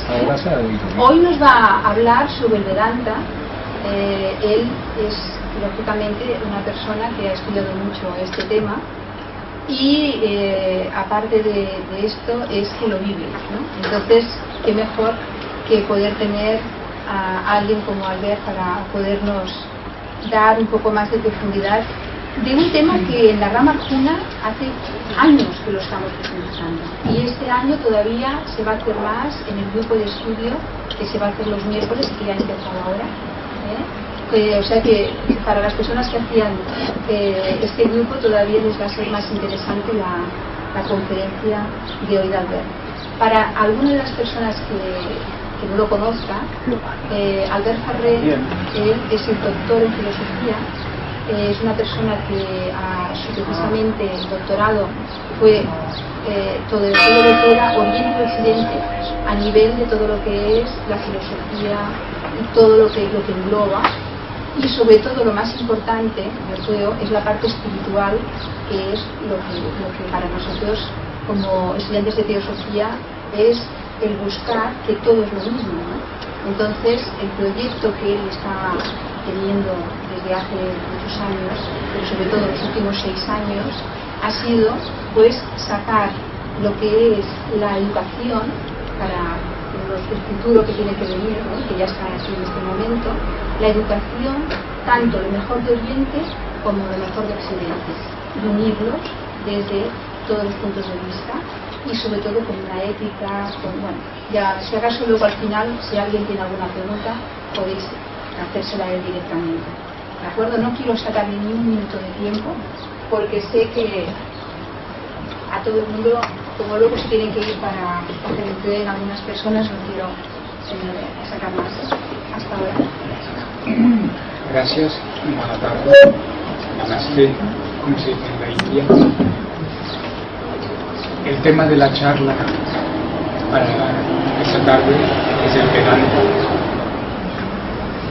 hasta ahora se ha oído. Hoy nos va a hablar sobre el Vedanta. Él es lógicamente una persona que ha estudiado mucho este tema y aparte de esto es que lo vive, ¿no? Entonces, qué mejor que poder tener a alguien como Albert para podernos dar un poco más de profundidad de un tema que en la rama Arjuna hace años que lo estamos profundizando, y este año todavía se va a hacer más en el grupo de estudio que se va a hacer los miércoles y que ya ha empezado ahora, o sea que para las personas que hacían este grupo todavía les va a ser más interesante la conferencia de hoy de Albert. Para algunas de las personas que no lo conozcan, Albert Farré, él es el doctor en filosofía. Es una persona que precisamente el doctorado fue todo doctora Oriente y Occidente a nivel de todo lo que es la filosofía y todo lo que engloba, y sobre todo lo más importante, yo creo, es la parte espiritual, que es lo que para nosotros como estudiantes de teosofía es el buscar que todo es lo mismo, ¿no? Entonces el proyecto que él está teniendo desde hace muchos años, pero sobre todo los últimos 6 años, ha sido pues sacar lo que es la educación para el futuro que tiene que venir, ¿no? Que ya está aquí en este momento, la educación tanto lo mejor de Oriente como lo mejor de Occidente, y unirlos desde todos los puntos de vista y sobre todo con una ética, bueno, ya si acaso luego al final, si alguien tiene alguna pregunta, podéis hacérsela a él directamente, ¿de acuerdo? No quiero sacar ni un minuto de tiempo porque sé que a todo el mundo, como luego se tienen que ir para hacer el tren algunas personas, no quiero sacar más. Hasta ahora. Gracias. Buenas tardes. Namaste. ¿Cómo se dice en la India? El tema de la charla para esta tarde es el Vedanta,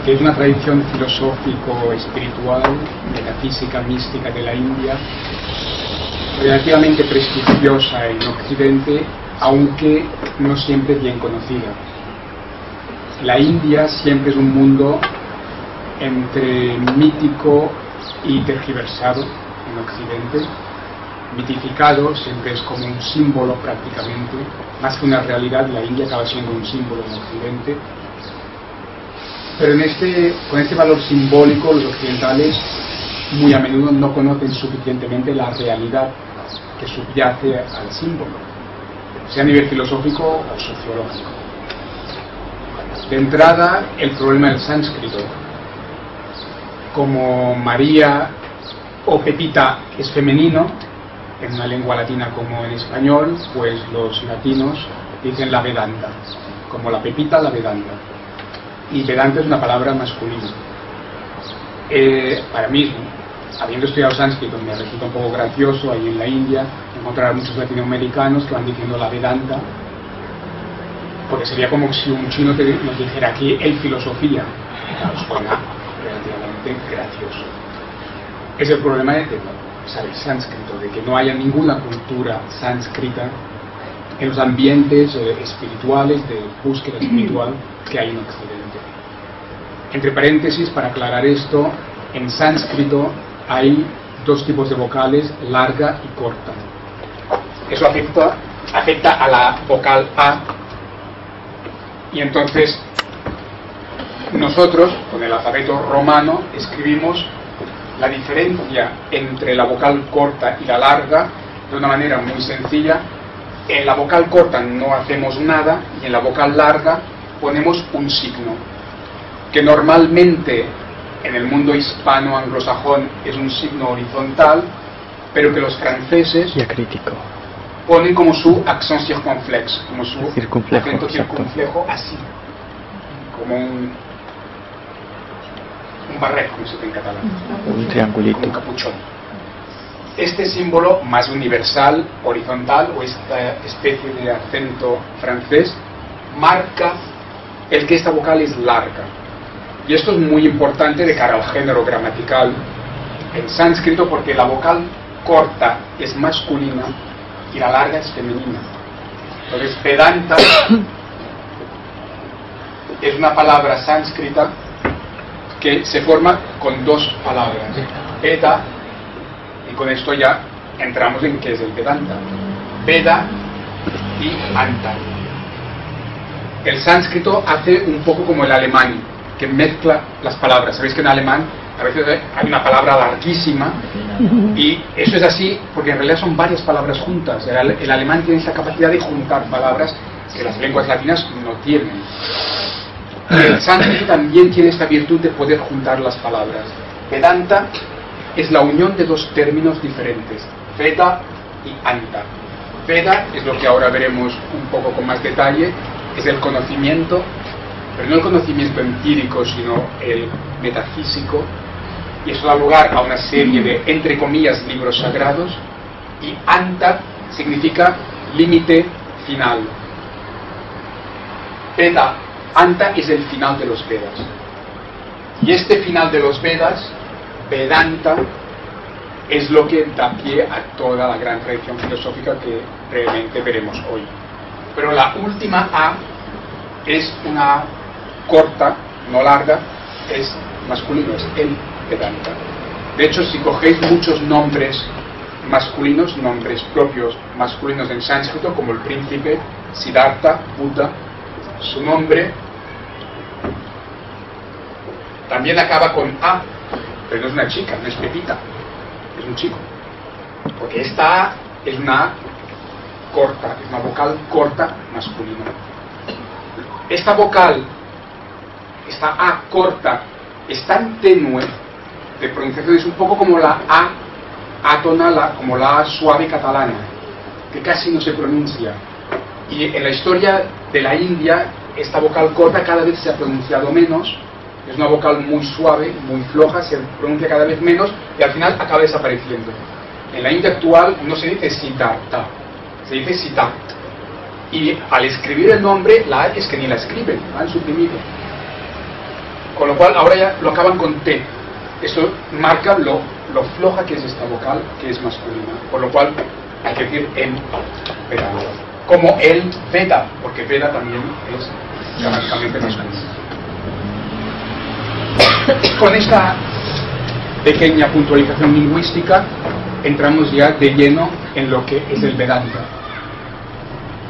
que es una tradición filosófico-espiritual de la física mística de la India, relativamente prestigiosa en Occidente, aunque no siempre bien conocida. La India siempre es un mundo entre mítico y tergiversado en Occidente. Mitificado siempre es como un símbolo prácticamente, más que una realidad. La India acaba siendo un símbolo en Occidente. Pero con este valor simbólico, los occidentales muy a menudo no conocen suficientemente la realidad que subyace al símbolo, sea a nivel filosófico o sociológico. De entrada, el problema del sánscrito. Como María o Pepita es femenino, en una lengua latina como en español, pues los latinos dicen la Vedanta, como la Pepita, la Vedanta. Y Vedanta es una palabra masculina. Para mí, habiendo estudiado sánscrito, me resulta un poco gracioso ahí en la India encontrar a muchos latinoamericanos que van diciendo la Vedanta, porque sería como si un chino nos dijera aquí el filosofía. Claro, suena relativamente gracioso. Es el problema de saber sánscrito, de que no haya ninguna cultura sánscrita en los ambientes espirituales, de búsqueda espiritual que hay en Occidente. Entre paréntesis, para aclarar esto, en sánscrito hay 2 tipos de vocales, larga y corta. Eso afecta a la vocal A, y entonces nosotros, con el alfabeto romano, escribimos la diferencia entre la vocal corta y la larga de una manera muy sencilla. En la vocal corta no hacemos nada y en la vocal larga ponemos un signo, que normalmente en el mundo hispano anglosajón es un signo horizontal, pero que los franceses ponen como su accent circonflexe, como su acento circunflejo, así, como un barret, como se dice en catalán, un triangulito, un capuchón. Este símbolo más universal, horizontal, o esta especie de acento francés, marca el que esta vocal es larga. Y esto es muy importante de cara al género gramatical en sánscrito, porque la vocal corta es masculina y la larga es femenina. Entonces Vedanta es una palabra sánscrita que se forma con dos palabras, Veda, y con esto ya entramos en qué es el Vedanta. Veda y Anta. El sánscrito hace un poco como el alemán, que mezcla las palabras. Sabéis que en alemán a veces hay una palabra larguísima, y eso es así porque en realidad son varias palabras juntas. El alemán tiene esa capacidad de juntar palabras que las lenguas latinas no tienen. El sánscrito también tiene esta virtud de poder juntar las palabras. Vedanta es la unión de dos términos diferentes, Veda y Anta. Veda es lo que ahora veremos un poco con más detalle, es el conocimiento, pero no el conocimiento empírico, sino el metafísico, y eso da lugar a una serie de, entre comillas, libros sagrados. Y Anta significa límite final. Veda, Anta es el final de los Vedas, y este final de los Vedas, Vedanta, es lo que da pie a toda la gran tradición filosófica que realmente veremos hoy. Pero la última A es una corta, no larga, es masculino, es el Vedanta. De hecho, si cogéis muchos nombres masculinos, nombres propios masculinos en sánscrito, como el príncipe, Siddhartha, Buda, su nombre también acaba con A, pero no es una chica, no es Pepita, es un chico, porque esta A es una A corta, es una vocal corta masculina. Esta vocal, esta A corta, es tan tenue de pronunciación, es un poco como la A atonal, como la A suave catalana, que casi no se pronuncia. Y en la historia de la India, esta vocal corta cada vez se ha pronunciado menos. Es una vocal muy suave, muy floja, se pronuncia cada vez menos y al final acaba desapareciendo. En la India actual no se dice Siddhartha, se dice Siddhartha. Y al escribir el nombre, la A es que ni la escriben, la han suprimido. Con lo cual ahora ya lo acaban con T. Eso marca lo floja que es esta vocal, que es masculina. Por lo cual hay que decir el Veda. Como el Veda, porque Veda también es gramáticamente masculino. Con esta pequeña puntualización lingüística entramos ya de lleno en lo que es el Vedanta.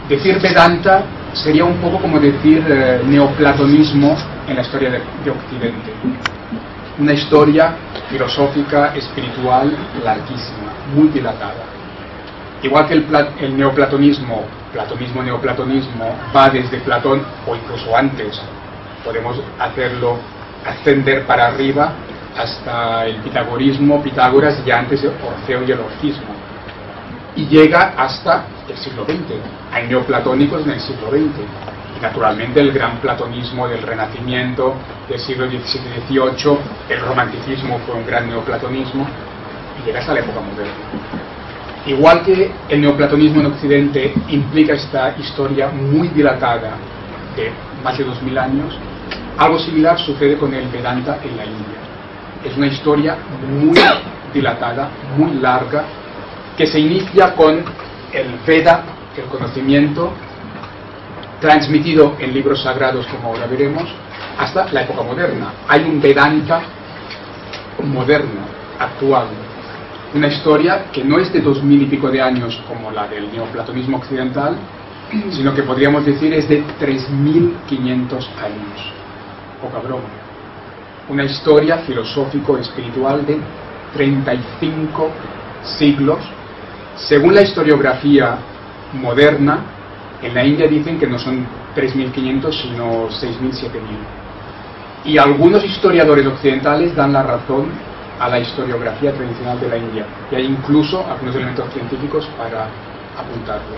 Decir Vedanta sería un poco como decir neoplatonismo en la historia de Occidente. Una historia filosófica, espiritual, larguísima, muy dilatada. Igual que el neoplatonismo, neoplatonismo, va desde Platón o incluso antes, podemos hacerlo ascender para arriba hasta el pitagorismo, Pitágoras, y antes Orfeo y el orfismo, y llega hasta el siglo XX. Hay neoplatónicos en el siglo XX, y naturalmente el gran platonismo del Renacimiento del siglo XVII-XVIII, el romanticismo fue un gran neoplatonismo, y llega hasta la época moderna. Igual que el neoplatonismo en Occidente implica esta historia muy dilatada de más de 2000 años, algo similar sucede con el Vedanta en la India. Es una historia muy dilatada, muy larga, que se inicia con el Veda, el conocimiento, transmitido en libros sagrados, como ahora veremos, hasta la época moderna. Hay un Vedanta moderno, actual. Una historia que no es de 2000 y pico de años como la del neoplatonismo occidental, sino que podríamos decir es de 3500 años. Poca broma. Una historia filosófico-espiritual de 35 siglos. Según la historiografía moderna, en la India dicen que no son 3500 sino 6000, 7000. Y algunos historiadores occidentales dan la razón a la historiografía tradicional de la India, y hay incluso algunos elementos científicos para apuntarlo.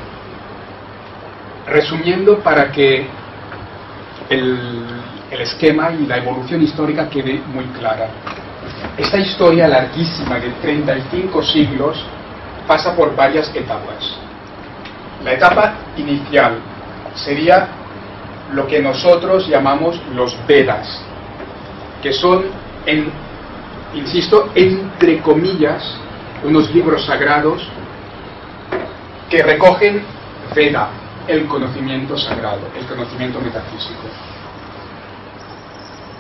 Resumiendo, para que el esquema y la evolución histórica quede muy clara, esta historia larguísima de 35 siglos pasa por varias etapas. La etapa inicial sería lo que nosotros llamamos los Vedas, que son, insisto, entre comillas, unos libros sagrados que recogen Veda, el conocimiento sagrado, el conocimiento metafísico.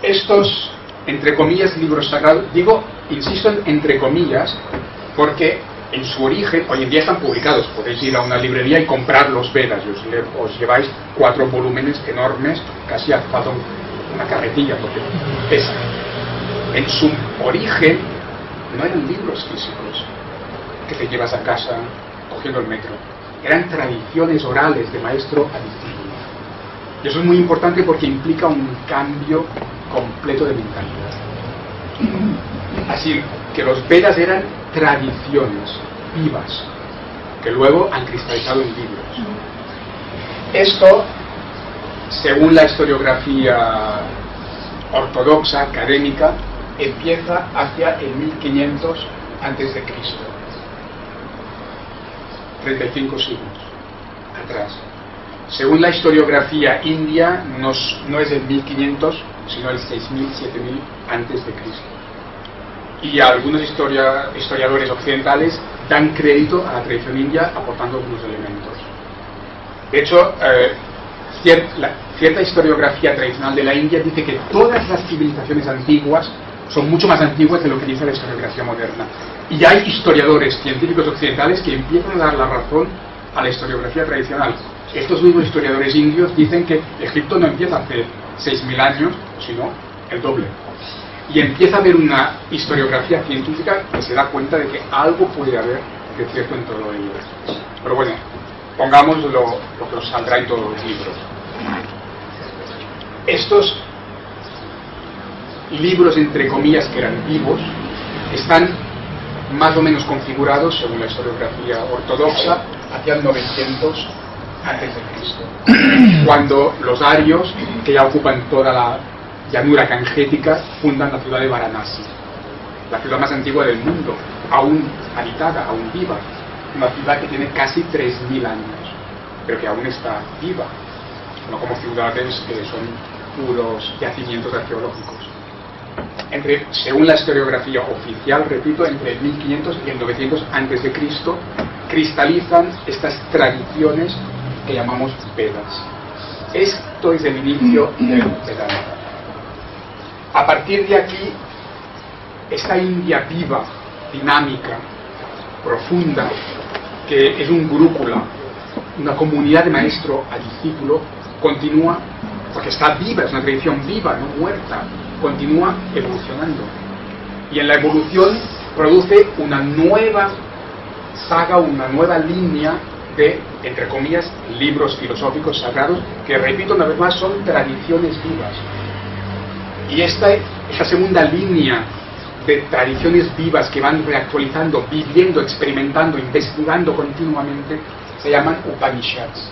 estos, entre comillas, libros sagrados, digo, insisto en entre comillas, porque en su origen, hoy en día están publicados, podéis ir a una librería y comprar los Vedas, y os lleváis 4 volúmenes enormes, casi hace falta una carretilla porque pesan. En su origen no eran libros físicos que te llevas a casa cogiendo el metro, eran tradiciones orales de maestro a discípulo. Y eso es muy importante porque implica un cambio completo de mentalidad. Así que los Vedas eran tradiciones vivas que luego han cristalizado en libros. Esto, según la historiografía ortodoxa, académica, empieza hacia el 1500 antes de Cristo, 35 siglos atrás. Según la historiografía india, no es el 1500, sino el 6000, 7000 antes de Cristo. Y algunos historiadores occidentales dan crédito a la tradición india aportando algunos elementos. De hecho, cierta historiografía tradicional de la India dice que todas las civilizaciones antiguas son mucho más antiguas de lo que dice la historiografía moderna. Y hay historiadores científicos occidentales que empiezan a dar la razón a la historiografía tradicional. Estos mismos historiadores indios dicen que Egipto no empieza hace 6.000 años, sino el doble. Y empieza a haber una historiografía científica que se da cuenta de que algo puede haber de cierto en todo ello. Pero bueno, pongamos lo que os saldrá en todos los libros. Estos libros, entre comillas, que eran vivos, están más o menos configurados, según la historiografía ortodoxa, hacia el 900 antes de Cristo, cuando los arios, que ya ocupan toda la llanura gangética, fundan la ciudad de Varanasi, la ciudad más antigua del mundo, aún habitada, aún viva, una ciudad que tiene casi 3.000 años, pero que aún está viva, no como ciudades que son puros yacimientos arqueológicos. Según la historiografía oficial, repito, entre el 1500 y el 900 antes de Cristo, cristalizan estas tradiciones que llamamos Vedas. Esto es el inicio del Vedanta. A partir de aquí, esta India viva, dinámica, profunda, que es un gurúkula, una comunidad de maestro a discípulo, continúa, porque está viva, es una tradición viva, no muerta, continúa evolucionando. Y en la evolución produce una nueva saga, una nueva línea de, entre comillas, libros filosóficos sagrados, que, repito una vez más, son tradiciones vivas. Y esta segunda línea de tradiciones vivas que van reactualizando, viviendo, experimentando, investigando continuamente, se llaman Upanishads.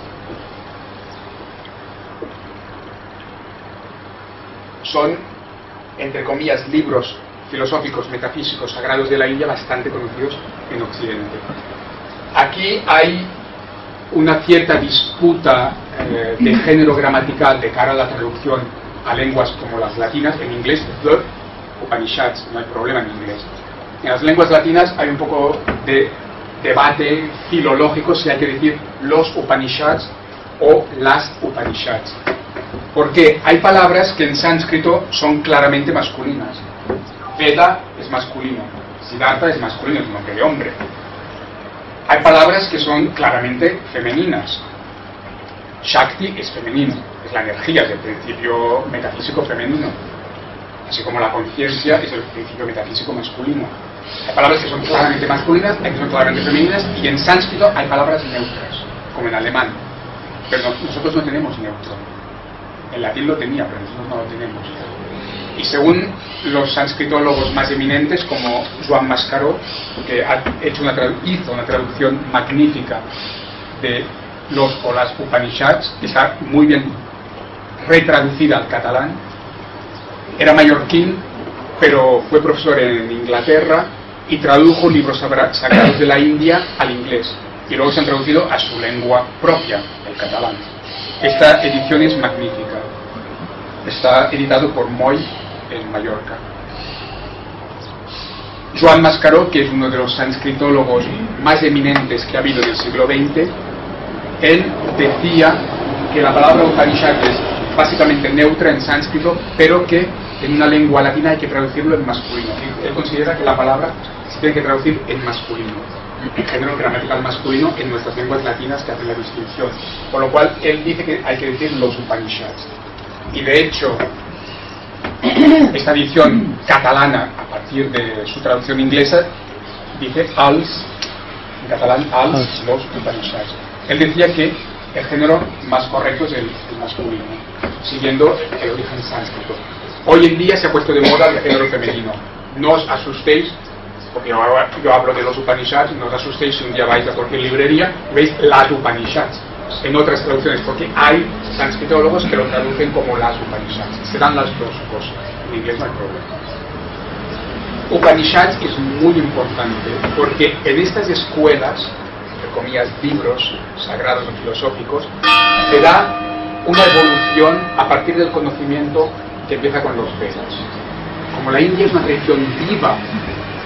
Son, entre comillas, libros filosóficos, metafísicos, sagrados de la India bastante conocidos en Occidente. Aquí hay una cierta disputa de género gramatical de cara a la traducción a lenguas como las latinas. En inglés, the Upanishads, no hay problema en inglés. En las lenguas latinas hay un poco de debate filológico si hay que decir los Upanishads o las Upanishads. Porque hay palabras que en sánscrito son claramente masculinas. Veda es masculino, Siddhartha es masculino, es un nombre de hombre. Hay palabras que son claramente femeninas. Shakti es femenino, es la energía, es el principio metafísico femenino. Así como la conciencia es el principio metafísico masculino. Hay palabras que son claramente masculinas, hay que son claramente femeninas, y en sánscrito hay palabras neutras, como en alemán. Pero nosotros no tenemos neutro. En latín lo tenía, pero nosotros no lo tenemos. Y según los sanskritólogos más eminentes, como Joan Mascaró, que hizo una traducción magnífica de los o las Upanishads, que está muy bien retraducida al catalán, era mallorquín, pero fue profesor en Inglaterra y tradujo libros sagrados de la India al inglés, y luego se han traducido a su lengua propia, el catalán. Esta edición es magnífica. Está editado por Moy en Mallorca. Joan Mascaró, que es uno de los sanskritólogos más eminentes que ha habido en el siglo XX, él decía que la palabra Upanishad es básicamente neutra en sánscrito, pero que en una lengua latina hay que traducirlo en masculino. Él considera que la palabra se tiene que traducir en masculino, en género gramatical masculino en nuestras lenguas latinas que hacen la distinción. Por lo cual él dice que hay que decir los Upanishads. Y de hecho, esta edición catalana, a partir de su traducción inglesa, dice als, en catalán als, los Upanishads. Él decía que el género más correcto es el masculino, siguiendo el origen sánscrito. Hoy en día se ha puesto de moda el género femenino. No os asustéis, porque yo hablo de los Upanishads, no os asustéis si un día vais a cualquier librería y veis las Upanishads en otras traducciones, porque hay sanskritólogos que lo traducen como las Upanishads. Se dan las dos cosas. En inglés no hay problema. Upanishads es muy importante porque en estas escuelas, entre comillas, libros sagrados o filosóficos, se da una evolución a partir del conocimiento que empieza con los Vedas. Como la India es una tradición viva,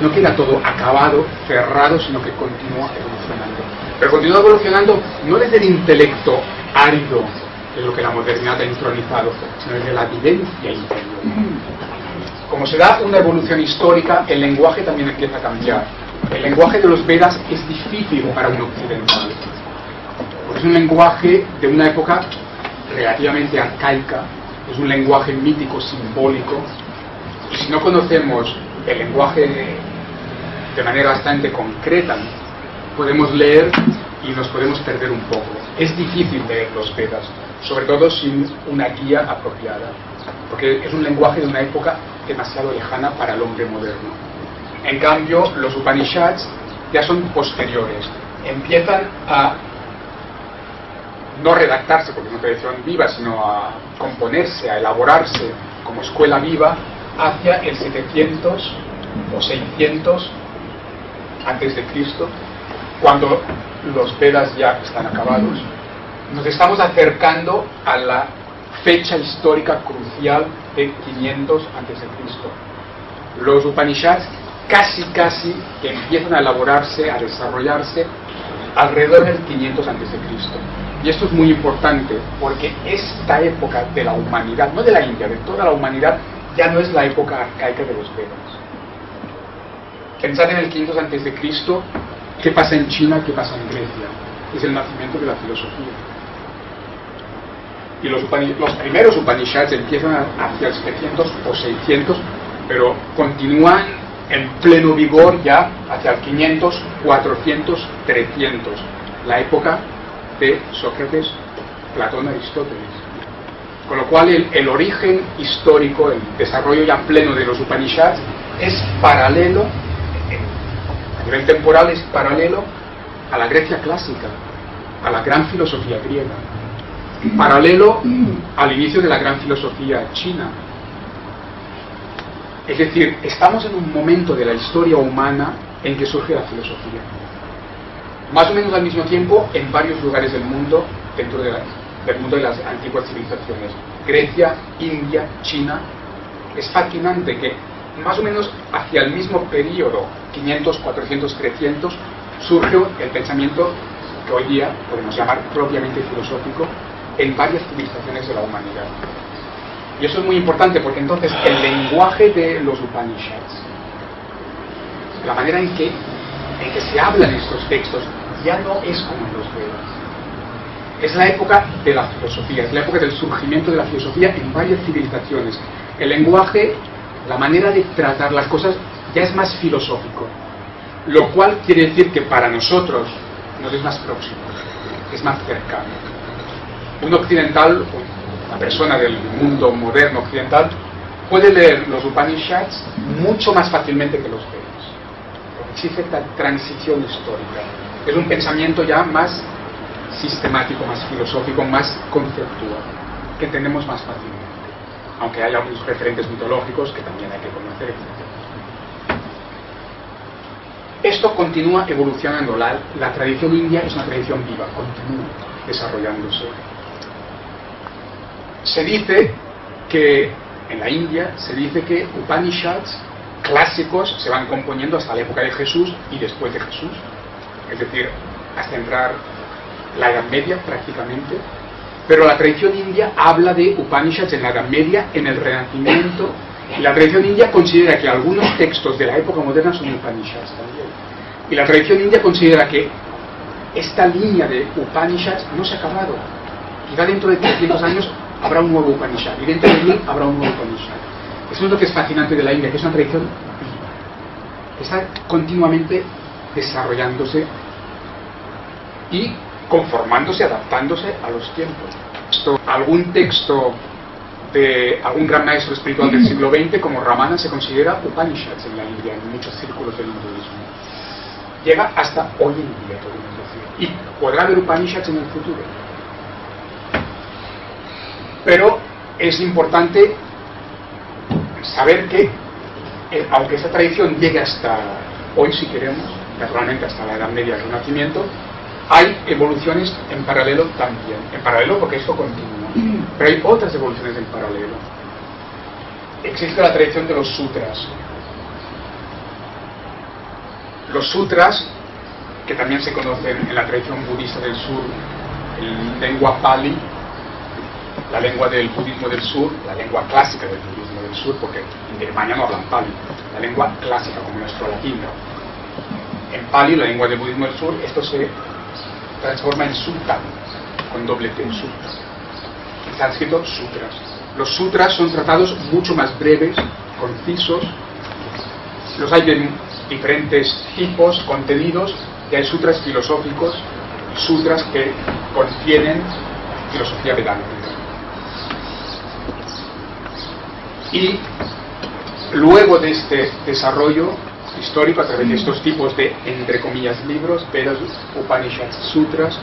no queda todo acabado, cerrado, sino que continúa evolucionando. Pero continúa evolucionando no desde el intelecto árido, de lo que la modernidad ha intronizado, sino desde la vivencia interior. Como se da una evolución histórica, el lenguaje también empieza a cambiar. El lenguaje de los Vedas es difícil para un occidental, porque es un lenguaje de una época relativamente arcaica, es un lenguaje mítico, simbólico, y si no conocemos el lenguaje de manera bastante concreta, podemos leer y nos podemos perder un poco. Es difícil leer los Vedas, sobre todo sin una guía apropiada, porque es un lenguaje de una época demasiado lejana para el hombre moderno. En cambio, los Upanishads ya son posteriores, empiezan a no redactarse porque es una tradición viva, sino a componerse, a elaborarse como escuela viva hacia el 700 o 600 antes de Cristo, cuando los Vedas ya están acabados. Nos estamos acercando a la fecha histórica crucial de 500 antes de Cristo. Los Upanishads casi que empiezan a elaborarse, a desarrollarse alrededor del 500 antes de Cristo. Y esto es muy importante porque esta época de la humanidad, no de la India, de toda la humanidad, ya no es la época arcaica de los Vedas. Pensad en el 500 antes de Cristo, ¿qué pasa en China? ¿Qué pasa en Grecia? Es el nacimiento de la filosofía. Y los primeros Upanishads empiezan hacia el 700 o 600, pero continúan en pleno vigor ya hacia el 500, 400, 300, la época de Sócrates, Platón, Aristóteles. Con lo cual el origen histórico, el desarrollo ya pleno de los Upanishads es paralelo, a nivel temporal es paralelo a la Grecia clásica, a la gran filosofía griega, paralelo al inicio de la gran filosofía china. Es decir, estamos en un momento de la historia humana en que surge la filosofía. Más o menos al mismo tiempo en varios lugares del mundo, dentro del mundo de las antiguas civilizaciones. Grecia, India, China. Es fascinante que más o menos hacia el mismo periodo, 500, 400, 300, surge el pensamiento que hoy día podemos llamar propiamente filosófico en varias civilizaciones de la humanidad. Y eso es muy importante porque entonces el lenguaje de los Upanishads, la manera en que se hablan estos textos, ya no es como en los Vedas. Es la época de la filosofía, es la época del surgimiento de la filosofía en varias civilizaciones. El lenguaje, la manera de tratar las cosas ya es más filosófico, lo cual quiere decir que para nosotros nos es más próximo, es más cercano. Un occidental, una persona del mundo moderno occidental, puede leer los Upanishads mucho más fácilmente que los Vedas, porque existe esta transición histórica. Es un pensamiento ya más sistemático, más filosófico, más conceptual, que entendemos más fácilmente, aunque hay algunos referentes mitológicos que también hay que conocer. Esto continúa evolucionando. La tradición india es una tradición viva, continúa desarrollándose. Se dice que en la India se dice que Upanishads clásicos se van componiendo hasta la época de Jesús y después de Jesús, es decir, hasta entrar la Edad Media prácticamente. Pero la tradición india habla de Upanishads en la Edad Media, en el Renacimiento Y la tradición india considera que algunos textos de la época moderna son Upanishads también. Y la tradición india considera que esta línea de Upanishads no se ha acabado. Quizá dentro de 300 años habrá un nuevo Upanishad, y dentro de 1000 habrá un nuevo Upanishad. Eso es lo que es fascinante de la India, que es una tradición que está continuamente desarrollándose y conformándose, adaptándose a los tiempos. Algún texto de algún gran maestro espiritual del siglo XX, como Ramana, se considera Upanishads en la India, en muchos círculos del hinduismo. Llega hasta hoy en día, podemos decir. Y podrá haber Upanishads en el futuro. Pero es importante saber que, aunque esta tradición llegue hasta hoy, si queremos, naturalmente hasta la Edad Media, el Renacimiento, hay evoluciones en paralelo también. En paralelo porque esto continúa. Pero hay otras evoluciones en paralelo. Existe la tradición de los sutras. Los sutras, que también se conocen en la tradición budista del sur, en lengua pali, la lengua del budismo del sur, la lengua clásica del budismo del sur, porque en Birmania no hablan pali, la lengua clásica como nuestro latín. En pali, la lengua del budismo del sur, esto se transforma en sutta, con doble T, sutta. En sánscrito, sutras. Los sutras son tratados mucho más breves, concisos. Los hay de diferentes tipos, contenidos, y hay sutras filosóficos, sutras que contienen filosofía vedántica. Y luego de este desarrollo histórico a través de estos tipos de, entre comillas, libros, Vedas, Upanishads, Sutras,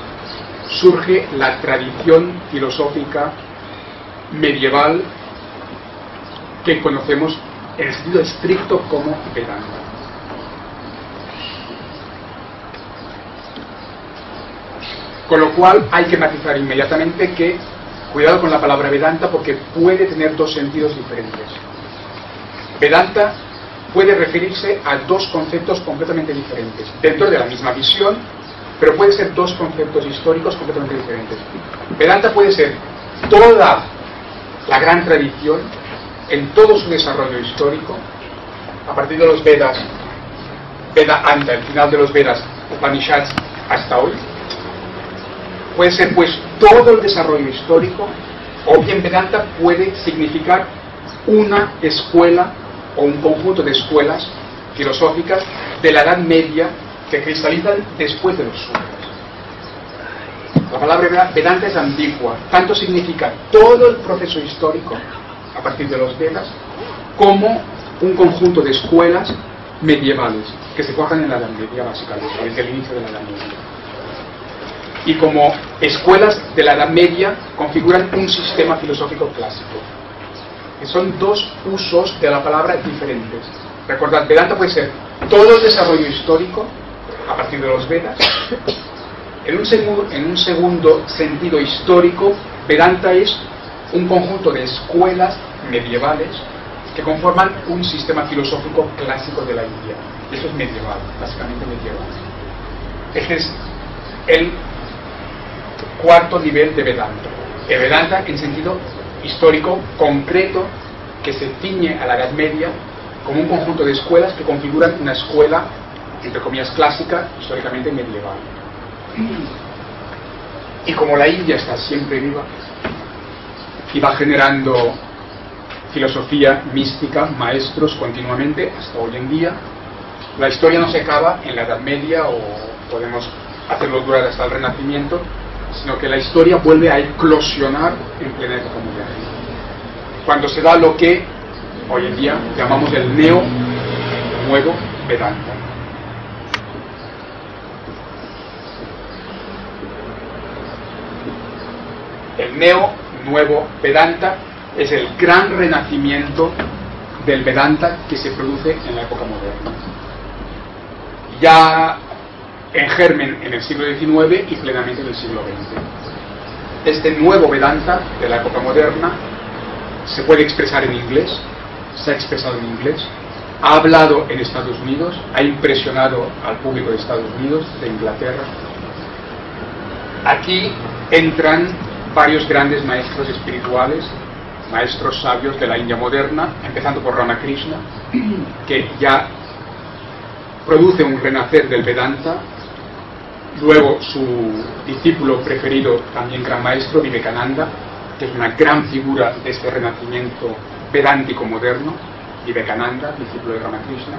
surge la tradición filosófica medieval que conocemos en el sentido estricto como Vedanta. Con lo cual hay que matizar inmediatamente que cuidado con la palabra Vedanta porque puede tener dos sentidos diferentes. Vedanta puede referirse a dos conceptos completamente diferentes, dentro de la misma visión, pero puede ser dos conceptos históricos completamente diferentes. Vedanta puede ser toda la gran tradición, en todo su desarrollo histórico, a partir de los Vedas, Veda Anta, el final de los Vedas, Upanishads, hasta hoy. Puede ser pues todo el desarrollo histórico, o bien Vedanta puede significar una escuela o un conjunto de escuelas filosóficas de la Edad Media que cristalizan después de los sutras. La palabra Vedanta es ambigua, tanto significa todo el proceso histórico a partir de los Vedas como un conjunto de escuelas medievales que se forjan en la Edad Media, básicamente, desde el inicio de la Edad Media. Y como escuelas de la Edad Media configuran un sistema filosófico clásico. Que son dos usos de la palabra diferentes. Recordad, Vedanta puede ser todo el desarrollo histórico a partir de los Vedas. En un segundo sentido histórico, Vedanta es un conjunto de escuelas medievales que conforman un sistema filosófico clásico de la India. Y eso es medieval, básicamente medieval. Este es el cuarto nivel de Vedanta. El Vedanta en sentido histórico concreto que se ciñe a la Edad Media como un conjunto de escuelas que configuran una escuela, entre comillas, clásica, históricamente medieval. Y como la India está siempre viva y va generando filosofía mística, maestros continuamente hasta hoy en día, la historia no se acaba en la Edad Media o podemos hacerlo durar hasta el Renacimiento, sino que la historia vuelve a eclosionar en plena época moderna, cuando se da lo que hoy en día llamamos el nuevo Vedanta. El nuevo Vedanta es el gran renacimiento del Vedanta que se produce en la época moderna. Ya en germen en el siglo XIX y plenamente en el siglo XX. Este nuevo Vedanta de la época moderna se puede expresar en inglés, se ha expresado en inglés, ha hablado en Estados Unidos, ha impresionado al público de Estados Unidos, de Inglaterra. Aquí entran varios grandes maestros espirituales, maestros sabios de la India moderna, empezando por Ramakrishna, que ya produce un renacer del Vedanta. Luego su discípulo preferido, también gran maestro, Vivekananda, que es una gran figura de este renacimiento vedántico moderno. Vivekananda, discípulo de Ramakrishna.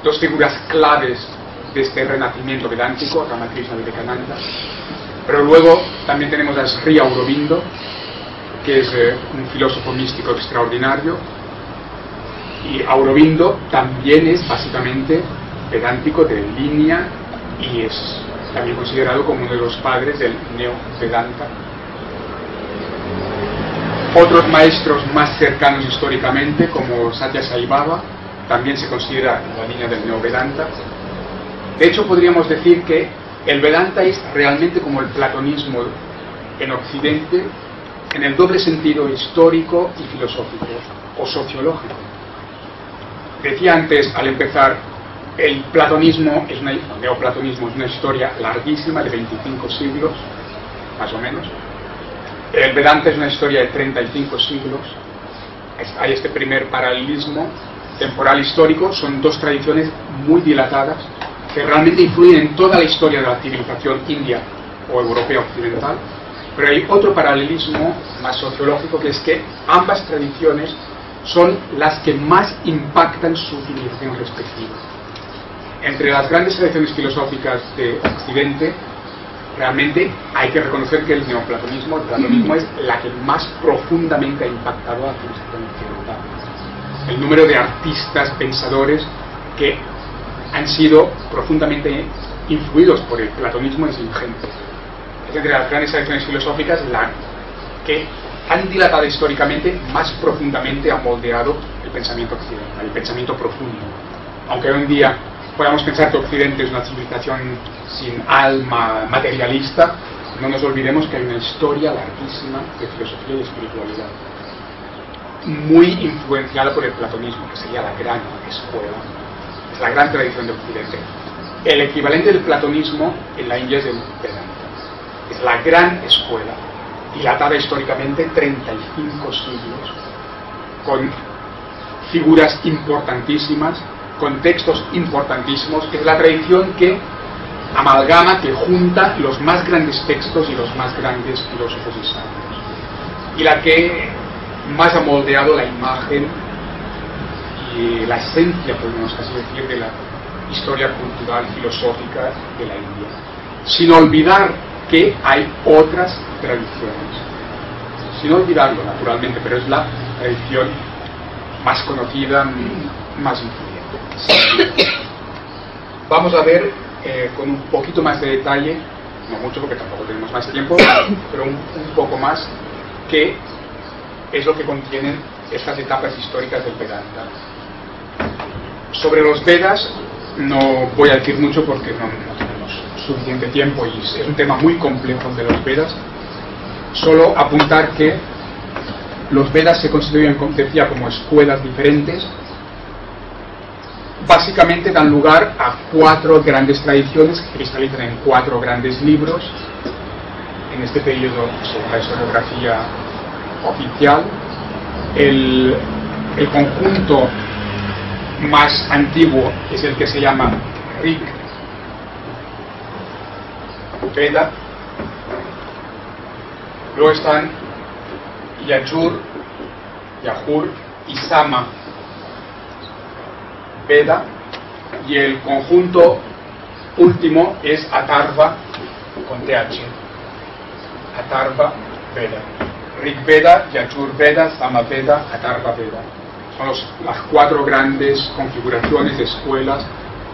Dos figuras claves de este renacimiento vedántico, Ramakrishna y Vivekananda. Pero luego también tenemos a Sri Aurobindo, que es un filósofo místico extraordinario. Y Aurobindo también es básicamente vedántico de línea y es también considerado como uno de los padres del Neo-Vedanta. Otros maestros más cercanos históricamente, como Satya Sai Baba, también se considera en la línea del Neo-Vedanta. De hecho, podríamos decir que el Vedanta es realmente como el platonismo en Occidente, en el doble sentido histórico y filosófico, o sociológico. Decía antes, al empezar, el platonismo, el neoplatonismo es una historia larguísima de 25 siglos, más o menos. El Vedanta es una historia de 35 siglos. Hay este primer paralelismo temporal histórico. Son dos tradiciones muy dilatadas que realmente influyen en toda la historia de la civilización india o europea occidental. Pero hay otro paralelismo más sociológico, que es que ambas tradiciones son las que más impactan su civilización respectiva. Entre las grandes tradiciones filosóficas de Occidente, realmente hay que reconocer que el neoplatonismo, el platonismo, es la que más profundamente ha impactado a la civilización occidental. El número de artistas, pensadores que han sido profundamente influidos por el platonismo es ingente. Es entre las grandes tradiciones filosóficas la que han dilatado históricamente más profundamente, ha moldeado el pensamiento occidental, el pensamiento profundo. Aunque hoy en día podamos pensar que Occidente es una civilización sin alma materialista, no nos olvidemos que hay una historia larguísima de filosofía y espiritualidad, muy influenciada por el platonismo, que sería la gran escuela, es la gran tradición de Occidente. El equivalente del platonismo en la India es el Vedanta, es la gran escuela, dilatada históricamente 35 siglos, con figuras importantísimas, contextos importantísimos. Es la tradición que amalgama, que junta los más grandes textos y los más grandes filósofos y sabios, y la que más ha moldeado la imagen y la esencia, podemos casi decir, de la historia cultural filosófica de la India, sin olvidar que hay otras tradiciones, sin olvidarlo naturalmente, pero es la tradición más conocida, más influyente. Vamos a ver con un poquito más de detalle, no mucho porque tampoco tenemos más tiempo, pero un poco más, qué es lo que contienen estas etapas históricas del Vedanta. Sobre los Vedas no voy a decir mucho porque no tenemos suficiente tiempo y es un tema muy complejo de los Vedas. Solo apuntar que los Vedas se constituyen, decía, como escuelas diferentes. Básicamente dan lugar a 4 grandes tradiciones que cristalizan en 4 grandes libros. En este periodo, según la historiografía oficial, el conjunto más antiguo es el que se llama Rig Veda. Luego están Yajur y Sama Veda, y el conjunto último es Atharva con TH, Atharva Veda. Rig Veda, Yajur Veda, Sama Veda, Atharva Veda. Son las 4 grandes configuraciones de escuelas,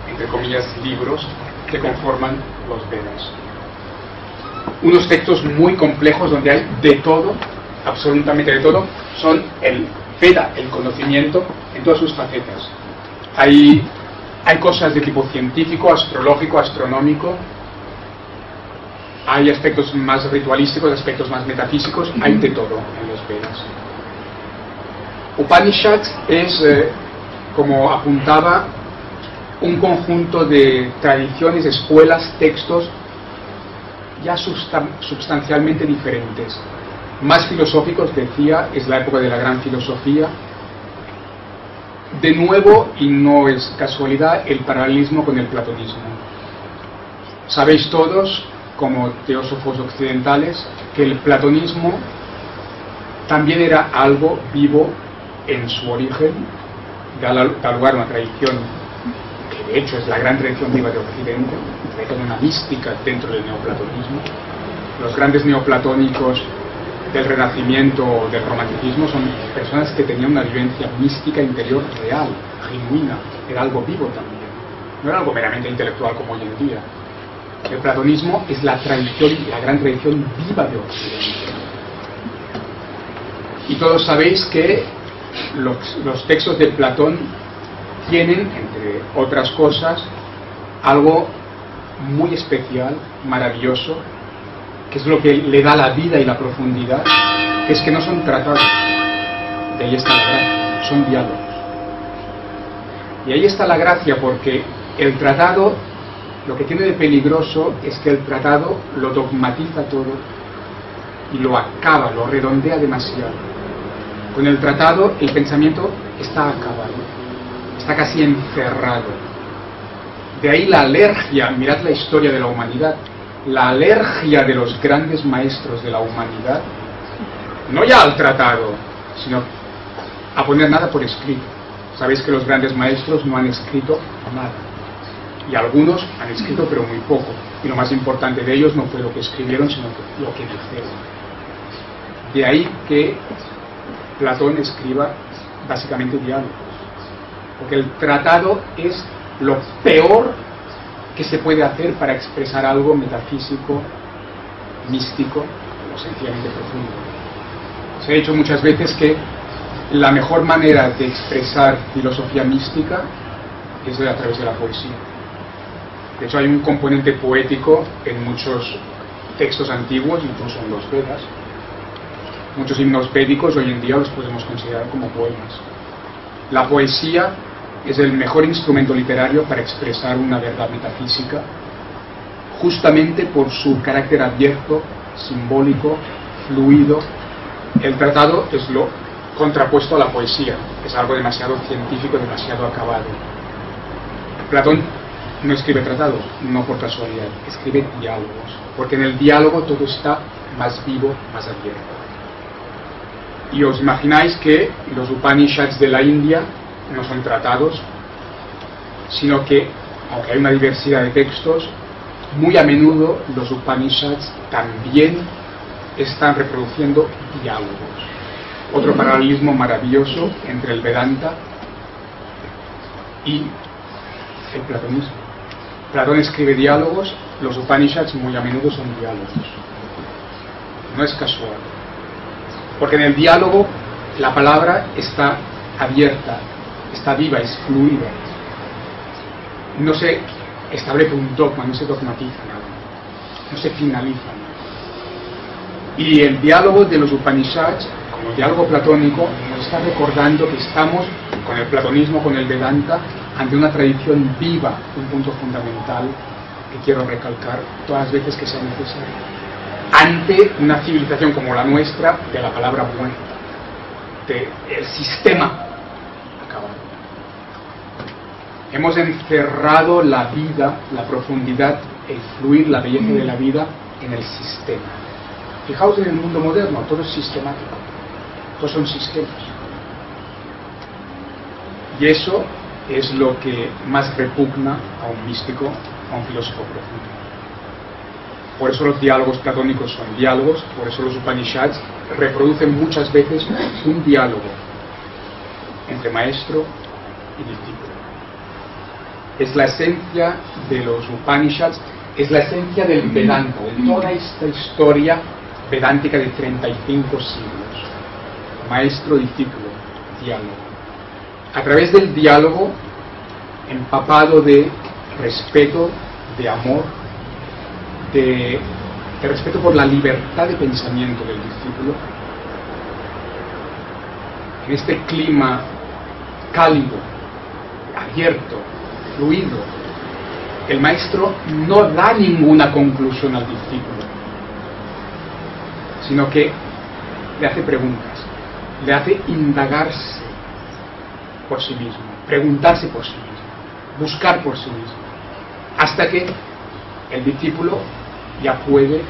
entre comillas, libros, que conforman los Vedas. Unos textos muy complejos donde hay de todo, absolutamente de todo. Son el Veda, el conocimiento en todas sus facetas. Hay cosas de tipo científico, astrológico, astronómico. Hay aspectos más ritualísticos, aspectos más metafísicos. Hay de todo en los Vedas. Upanishads es, como apuntaba, un conjunto de tradiciones, escuelas, textos ya sustancialmente diferentes. más filosóficos, decía, es la época de la gran filosofía. De nuevo, y no es casualidad, el paralelismo con el platonismo. Sabéis todos, como teósofos occidentales, que el platonismo también era algo vivo en su origen, da lugar a una tradición que de hecho es la gran tradición viva de Occidente, hay toda una mística dentro del neoplatonismo. Los grandes neoplatónicos del Renacimiento o del Romanticismo son personas que tenían una vivencia mística interior real, genuina, era algo vivo también, no era algo meramente intelectual como hoy en día. El platonismo es la tradición, la gran tradición viva de Occidente. Y todos sabéis que los textos de Platón tienen, entre otras cosas, algo muy especial, maravilloso, que es lo que le da la vida y la profundidad, que es que no son tratados. De ahí está la gracia, son diálogos. Y ahí está la gracia, porque el tratado, lo que tiene de peligroso es que el tratado lo dogmatiza todo y lo acaba, lo redondea demasiado. Con el tratado el pensamiento está acabado, está casi encerrado. De ahí la alergia, mirad la historia de la humanidad, la alergia de los grandes maestros de la humanidad, no ya al tratado, sino a poner nada por escrito. Sabéis que los grandes maestros no han escrito nada. Y algunos han escrito pero muy poco. Y lo más importante de ellos no fue lo que escribieron, sino lo que dijeron. De ahí que Platón escriba básicamente diálogos. Porque el tratado es lo peor que se puede hacer para expresar algo metafísico, místico o sencillamente profundo. Se ha dicho muchas veces que la mejor manera de expresar filosofía mística es a través de la poesía. De hecho, hay un componente poético en muchos textos antiguos, incluso en los Vedas. Muchos himnos védicos hoy en día los podemos considerar como poemas. La poesía es el mejor instrumento literario para expresar una verdad metafísica, justamente por su carácter abierto, simbólico, fluido. El tratado es lo contrapuesto a la poesía, es algo demasiado científico, demasiado acabado. Platón no escribe tratados, no por casualidad, escribe diálogos, porque en el diálogo todo está más vivo, más abierto. Y os imagináis que los Upanishads de la India no son tratados, sino que, aunque hay una diversidad de textos, muy a menudo los Upanishads también están reproduciendo diálogos. Otro paralelismo maravilloso entre el Vedanta y el platonismo. Platón escribe diálogos, los Upanishads muy a menudo son diálogos. No es casual. Porque en el diálogo la palabra está abierta, está viva, es fluida. No se establece un dogma, no se dogmatiza nada, no se finaliza nada. Y el diálogo de los Upanishads, como diálogo platónico, nos está recordando que estamos, con el platonismo, con el Vedanta, ante una tradición viva, un punto fundamental que quiero recalcar todas las veces que sea necesario. Ante una civilización como la nuestra, de la palabra muerta, del sistema acabado. Hemos encerrado la vida, la profundidad, el fluir, la belleza de la vida en el sistema. Fijaos en el mundo moderno, todo es sistemático, todos son sistemas. Y eso es lo que más repugna a un místico, a un filósofo profundo. Por eso los diálogos platónicos son diálogos, por eso los Upanishads reproducen muchas veces un diálogo entre maestro y discípulo. Es la esencia de los Upanishads, es la esencia del Vedanta, de toda esta historia vedántica de 35 siglos. Maestro-discípulo, diálogo. A través del diálogo, empapado de respeto, de amor, de respeto por la libertad de pensamiento del discípulo, en este clima cálido, abierto, fluido, el maestro no da ninguna conclusión al discípulo, sino que le hace preguntas, le hace indagarse por sí mismo, preguntarse por sí mismo, buscar por sí mismo, hasta que el discípulo ya puede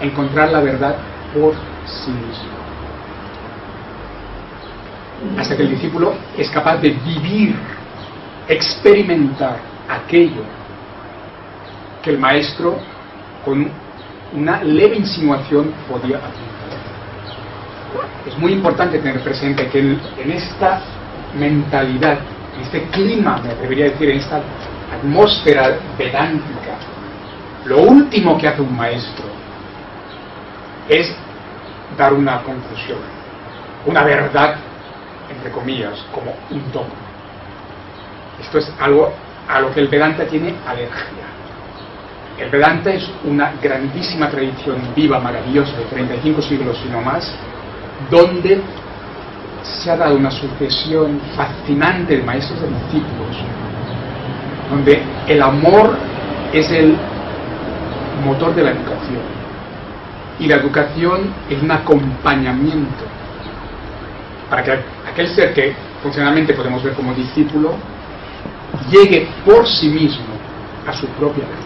encontrar la verdad por sí mismo. Hasta que el discípulo es capaz de vivir, experimentar aquello que el maestro con una leve insinuación podía apuntar. Es muy importante tener presente que en esta mentalidad, en este clima, me atrevería a decir, en esta atmósfera vedántica, lo último que hace un maestro es dar una conclusión, una verdad, entre comillas, como un dogma. Esto es algo a lo que el Vedanta tiene alergia. El Vedanta es una grandísima tradición viva, maravillosa, de 35 siglos y no más, donde se ha dado una sucesión fascinante de maestros y discípulos, donde el amor es el motor de la educación, y la educación es un acompañamiento para que aquel ser que funcionalmente podemos ver como discípulo llegue por sí mismo a su propia vida.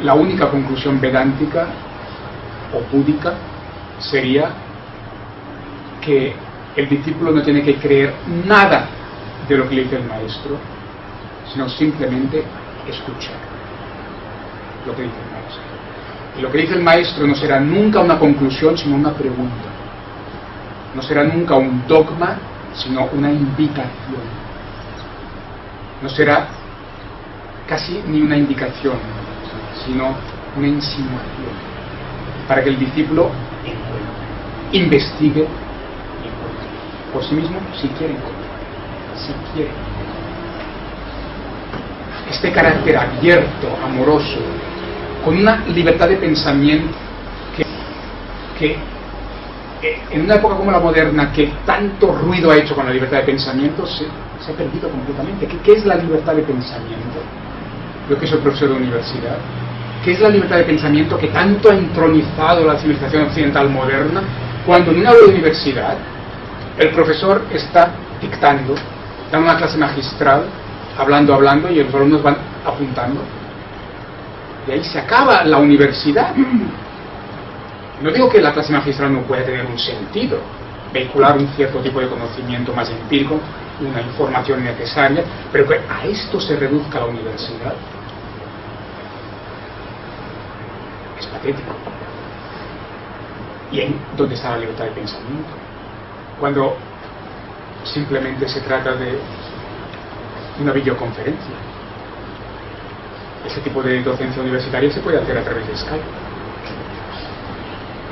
La única conclusión vedántica o búdica sería que el discípulo no tiene que creer nada de lo que le dice el maestro, sino simplemente escuchar lo que dice el maestro. Y lo que dice el maestro no será nunca una conclusión, sino una pregunta. No será nunca un dogma, sino una invitación. No será casi ni una indicación, sino una insinuación, para que el discípulo encuentre, investigue y encuentre por sí mismo, si quiere encontrar, si quiere. Este carácter abierto, amoroso, con una libertad de pensamiento que en una época como la moderna, que tanto ruido ha hecho con la libertad de pensamiento, se ha perdido completamente. ¿Qué es la libertad de pensamiento? Yo que soy profesor de universidad, ¿qué es la libertad de pensamiento que tanto ha entronizado la civilización occidental moderna, cuando en una aula de universidad el profesor está dictando, dando una clase magistral, hablando y los alumnos van apuntando? Y ahí se acaba la universidad. No digo que la clase magistral no pueda tener un sentido, vehicular un cierto tipo de conocimiento más empírico, una información necesaria, pero que a esto se reduzca la universidad es patético. ¿Y dónde está la libertad de pensamiento? Cuando simplemente se trata de una videoconferencia. Ese tipo de docencia universitaria se puede hacer a través de Skype.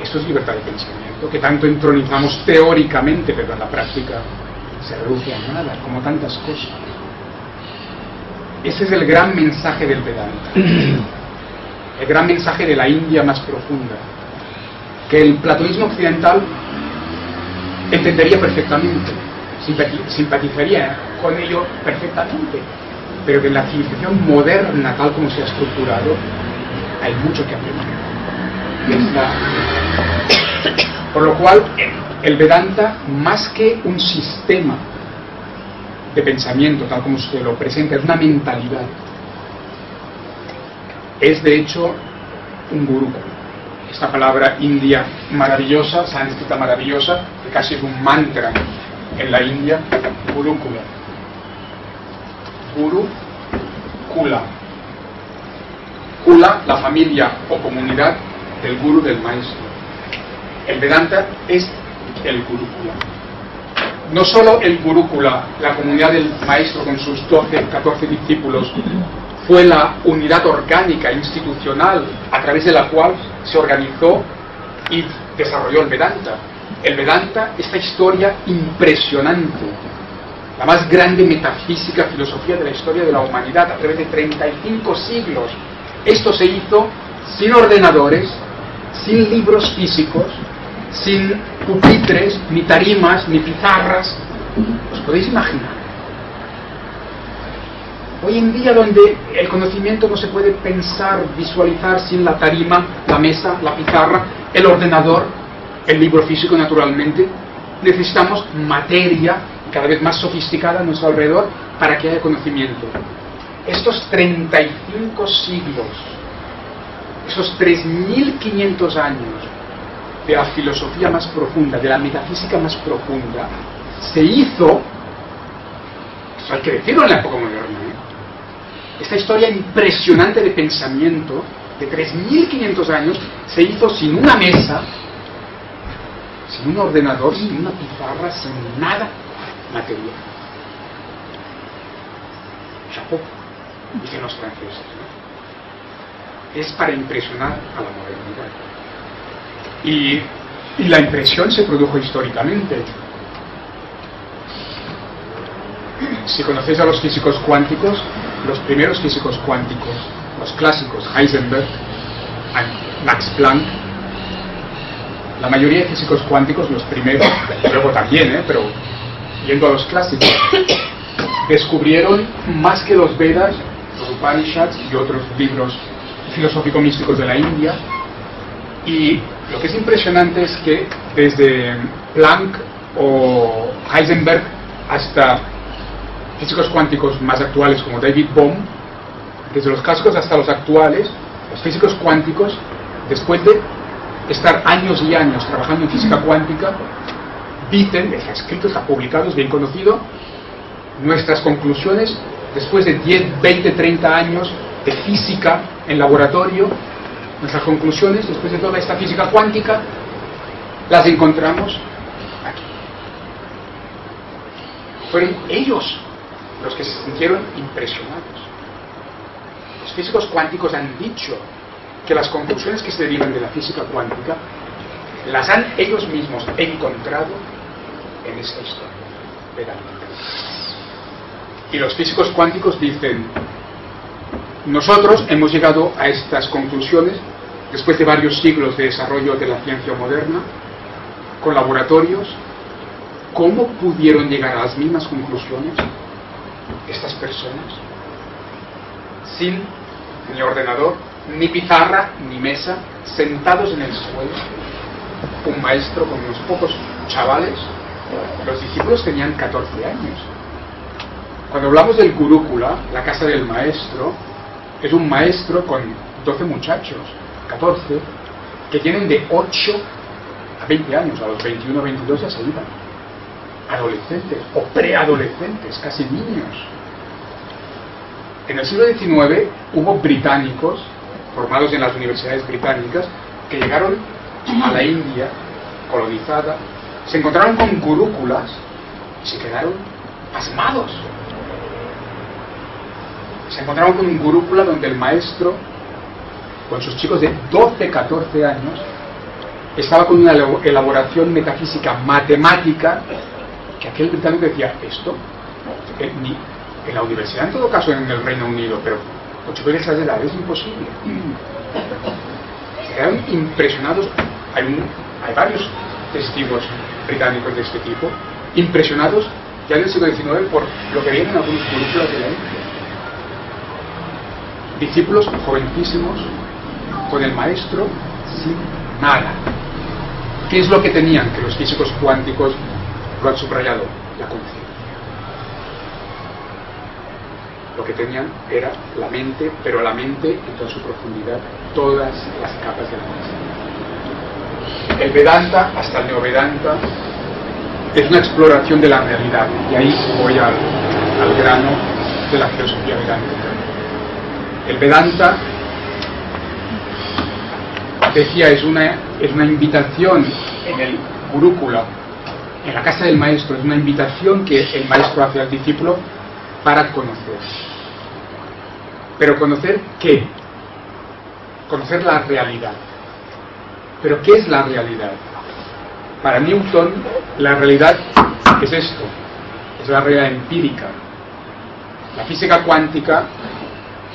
Esto es libertad de pensamiento, que tanto entronizamos teóricamente, pero en la práctica se reduce a nada, como tantas cosas. Ese es el gran mensaje del Vedanta, el gran mensaje de la India más profunda, que el platonismo occidental entendería perfectamente, simpatizaría con ello perfectamente, pero que en la civilización moderna, tal como se ha estructurado, hay mucho que aprender. Por lo cual, el Vedanta, más que un sistema de pensamiento, tal como se lo presenta, es una mentalidad. Es de hecho un gurúkula. Esta palabra india maravillosa, sánscrita maravillosa, que casi es un mantra en la India, gurúkula. Gurúkula. Kula, la familia o comunidad del gurú, del maestro. El Vedanta es el gurúkula. No solo el gurúkula, la comunidad del maestro con sus 12, 14 discípulos, fue la unidad orgánica, institucional, a través de la cual se organizó y desarrolló el Vedanta. El Vedanta, esta historia impresionante, la más grande metafísica, filosofía de la historia de la humanidad, a través de 35 siglos. Esto se hizo sin ordenadores, sin libros físicos, sin pupitres, ni tarimas, ni pizarras. ¿Os podéis imaginar? Hoy en día, donde el conocimiento no se puede pensar, visualizar sin la tarima, la mesa, la pizarra, el ordenador, el libro físico naturalmente, necesitamos materia cada vez más sofisticada a nuestro alrededor para que haya conocimiento. Estos 35 siglos, esos 3.500 años de la filosofía más profunda, de la metafísica más profunda, se hizo, eso hay que decirlo en la época moderna, esta historia impresionante de pensamiento de 3.500 años se hizo sin una mesa, sin un ordenador, sin una pizarra, sin nada material. Chapeau, dicen los franceses, ¿no? Es para impresionar a la modernidad. Y la impresión se produjo históricamente. Si conocéis a los físicos cuánticos, los primeros físicos cuánticos, los clásicos, Heisenberg, Max Planck, la mayoría de físicos cuánticos, los primeros, luego también, pero yendo a los clásicos, descubrieron más que los Vedas, los Upanishads y otros libros filosófico-místicos de la India. Y lo que es impresionante es que desde Planck o Heisenberg hasta físicos cuánticos más actuales como David Bohm, desde los clásicos hasta los actuales, los físicos cuánticos, después de estar años y años trabajando en física cuántica, dicen, está escrito, está publicado, es bien conocido, nuestras conclusiones, después de 10, 20, 30 años de física en laboratorio, nuestras conclusiones, después de toda esta física cuántica, las encontramos aquí. Fueron ellos los que se sintieron impresionados. Los físicos cuánticos han dicho que las conclusiones que se derivan de la física cuántica las han ellos mismos encontrado en esta historia vedántica. Y los físicos cuánticos dicen, nosotros hemos llegado a estas conclusiones después de varios siglos de desarrollo de la ciencia moderna, con laboratorios. ¿Cómo pudieron llegar a las mismas conclusiones estas personas? Sin ni ordenador, ni pizarra, ni mesa, sentados en el suelo, un maestro con unos pocos chavales. Los discípulos tenían 14 años. Cuando hablamos del Gurúkula, la casa del maestro, es un maestro con 12 muchachos, 14, que tienen de 8 a 20 años, a los 21 o 22 ya se iban. Adolescentes o preadolescentes, casi niños. En el siglo XIX hubo británicos formados en las universidades británicas que llegaron a la India colonizada, se encontraron con gurúkulas y se quedaron pasmados. Se encontraron con un gurúkula donde el maestro, con sus chicos de 12, 14 años, estaba con una elaboración metafísica, matemática, que aquel británico decía, esto, en la universidad en todo caso en el Reino Unido, pero con chicos de esas edades es imposible. Se quedaron impresionados. Hay varios testigos británicos de este tipo, impresionados ya en el siglo XIX por lo que vienen algunos gurúkulas de la India. Discípulos jovencísimos con el maestro sin nada. ¿Qué es lo que tenían? Que los físicos cuánticos lo han subrayado, la conciencia. Lo que tenían era la mente, pero la mente en toda su profundidad, todas las capas de la mente. El Vedanta hasta el Neovedanta es una exploración de la realidad, y ahí voy al grano de la filosofía vedántica. El Vedanta, decía, es una invitación en el Gurúkula, en la casa del maestro, es una invitación que el maestro hace al discípulo para conocer. Pero ¿conocer qué? Conocer la realidad. ¿Pero qué es la realidad? Para Newton, la realidad es esto, es la realidad empírica. La física cuántica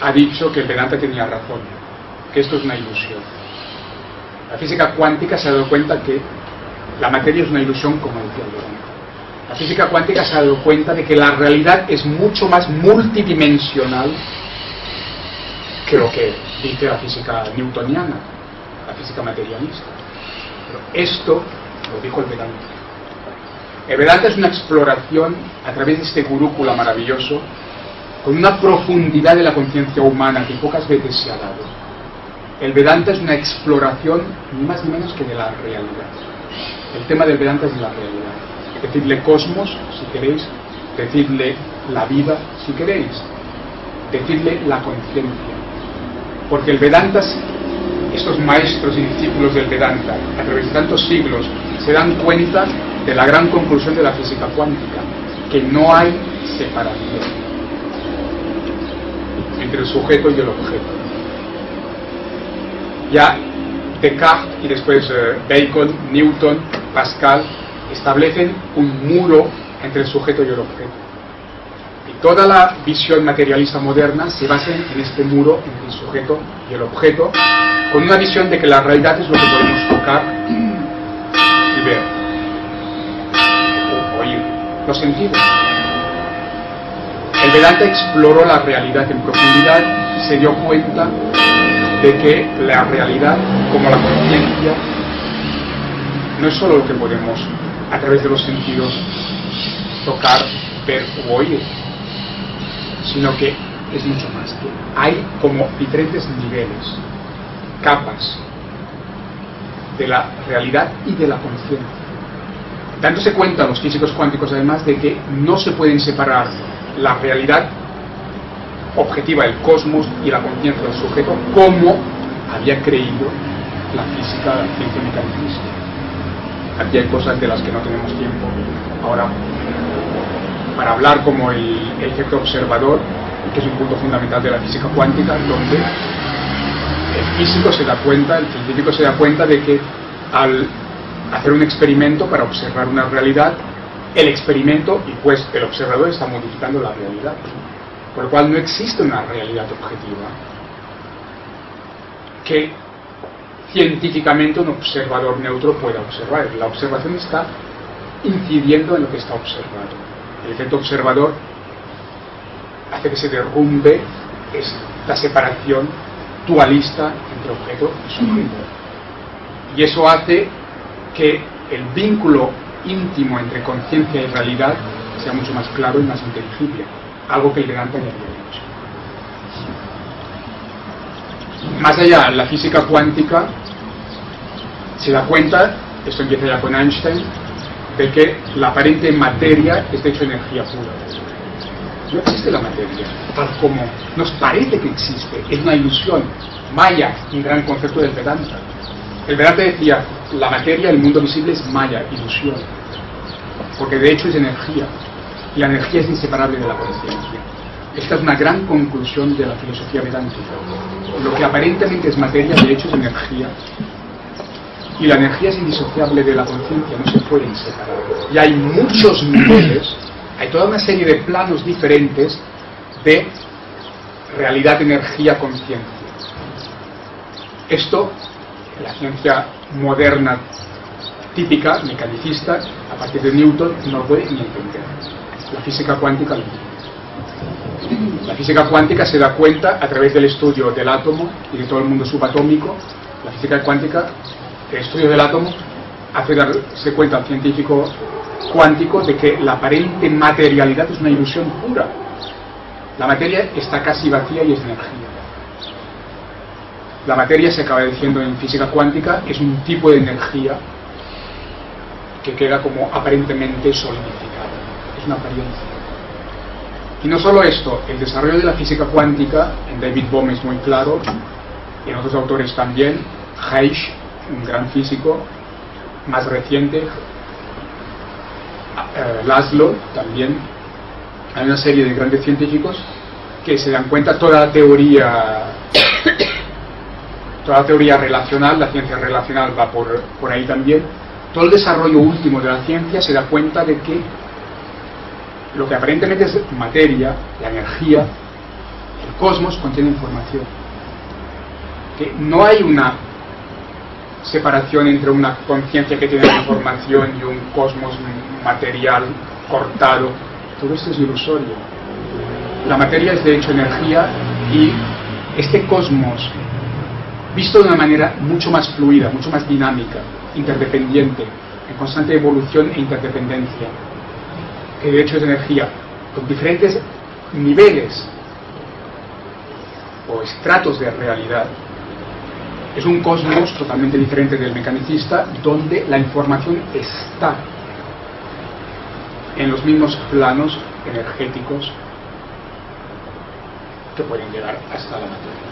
ha dicho que el Vedanta tenía razón, que esto es una ilusión. La física cuántica se ha dado cuenta que la materia es una ilusión, como decía el Vedanta. La física cuántica se ha dado cuenta de que la realidad es mucho más multidimensional que lo que dice la física newtoniana, la física materialista. Pero esto lo dijo el Vedanta. El Vedanta es una exploración a través de este gurúkula maravilloso, con una profundidad de la conciencia humana que pocas veces se ha dado. El Vedanta es una exploración ni más ni menos que de la realidad. El tema del Vedanta es la realidad. Decidle cosmos, si queréis, decidle la vida, si queréis, decidle la conciencia. Porque el Vedanta, estos maestros y discípulos del Vedanta, a través de tantos siglos, se dan cuenta de la gran conclusión de la física cuántica, que no hay separación entre el sujeto y el objeto. Ya Descartes y después Bacon, Newton, Pascal establecen un muro entre el sujeto y el objeto. Y toda la visión materialista moderna se basa en este muro entre el sujeto y el objeto, con una visión de que la realidad es lo que podemos tocar y ver, o oír, los sentidos. El Vedanta exploró la realidad en profundidad y se dio cuenta de que la realidad, como la conciencia, no es solo lo que podemos a través de los sentidos tocar, ver o oír, sino que es mucho más, que hay como diferentes niveles, capas de la realidad y de la conciencia. Dándose cuenta los físicos cuánticos además de que no se pueden separar la realidad objetiva, el cosmos, y la conciencia del sujeto, como había creído la física, la ciencia mecanicista. Aquí hay cosas de las que no tenemos tiempo ahora para hablar, como el efecto observador, que es un punto fundamental de la física cuántica, donde el físico se da cuenta, el científico se da cuenta de que al hacer un experimento para observar una realidad, el experimento y pues el observador está modificando la realidad, por lo cual no existe una realidad objetiva que científicamente un observador neutro pueda observar. La observación está incidiendo en lo que está observado. El efecto observador hace que se derrumbe esta separación dualista entre objeto y sujeto. Y eso hace que el vínculo íntimo entre conciencia y realidad sea mucho más claro y más inteligible, algo que el Vedanta ya había dicho. Más allá, la física cuántica se da cuenta, esto empieza ya con Einstein, de que la aparente materia es de hecho energía pura. No existe la materia, tal como nos parece que existe, es una ilusión. Maya, un gran concepto del Vedanta. El Vedanta decía, la materia, el mundo visible es maya, ilusión, porque de hecho es energía, y la energía es inseparable de la conciencia. Esta es una gran conclusión de la filosofía vedántica. Lo que aparentemente es materia, de hecho es energía, y la energía es indisociable de la conciencia, no se pueden separar. Y hay muchos niveles, hay toda una serie de planos diferentes de realidad, energía, conciencia. Esto, la ciencia moderna típica, mecanicista, a partir de Newton, no lo puede ni entender. La física cuántica lo entiende. La física cuántica se da cuenta a través del estudio del átomo y de todo el mundo subatómico. La física cuántica, el estudio del átomo, hace darse cuenta al científico cuántico de que la aparente materialidad es una ilusión pura. La materia está casi vacía y es energía. La materia, se acaba diciendo en física cuántica, es un tipo de energía que queda como aparentemente solidificada. Es una apariencia. Y no solo esto, el desarrollo de la física cuántica, en David Bohm es muy claro, y en otros autores también, Heish, un gran físico, más reciente, Laszlo también, hay una serie de grandes científicos que se dan cuenta, toda la teoría relacional, la ciencia relacional va por ahí también, todo el desarrollo último de la ciencia se da cuenta de que lo que aparentemente es materia, la energía, el cosmos contiene información, que no hay una separación entre una conciencia que tiene información y un cosmos material cortado. Todo esto es ilusorio. La materia es de hecho energía, y este cosmos, visto de una manera mucho más fluida, mucho más dinámica, interdependiente, en constante evolución e interdependencia, que de hecho es energía, con diferentes niveles o estratos de realidad, es un cosmos totalmente diferente del mecanicista, donde la información está en los mismos planos energéticos que pueden llegar hasta la materia.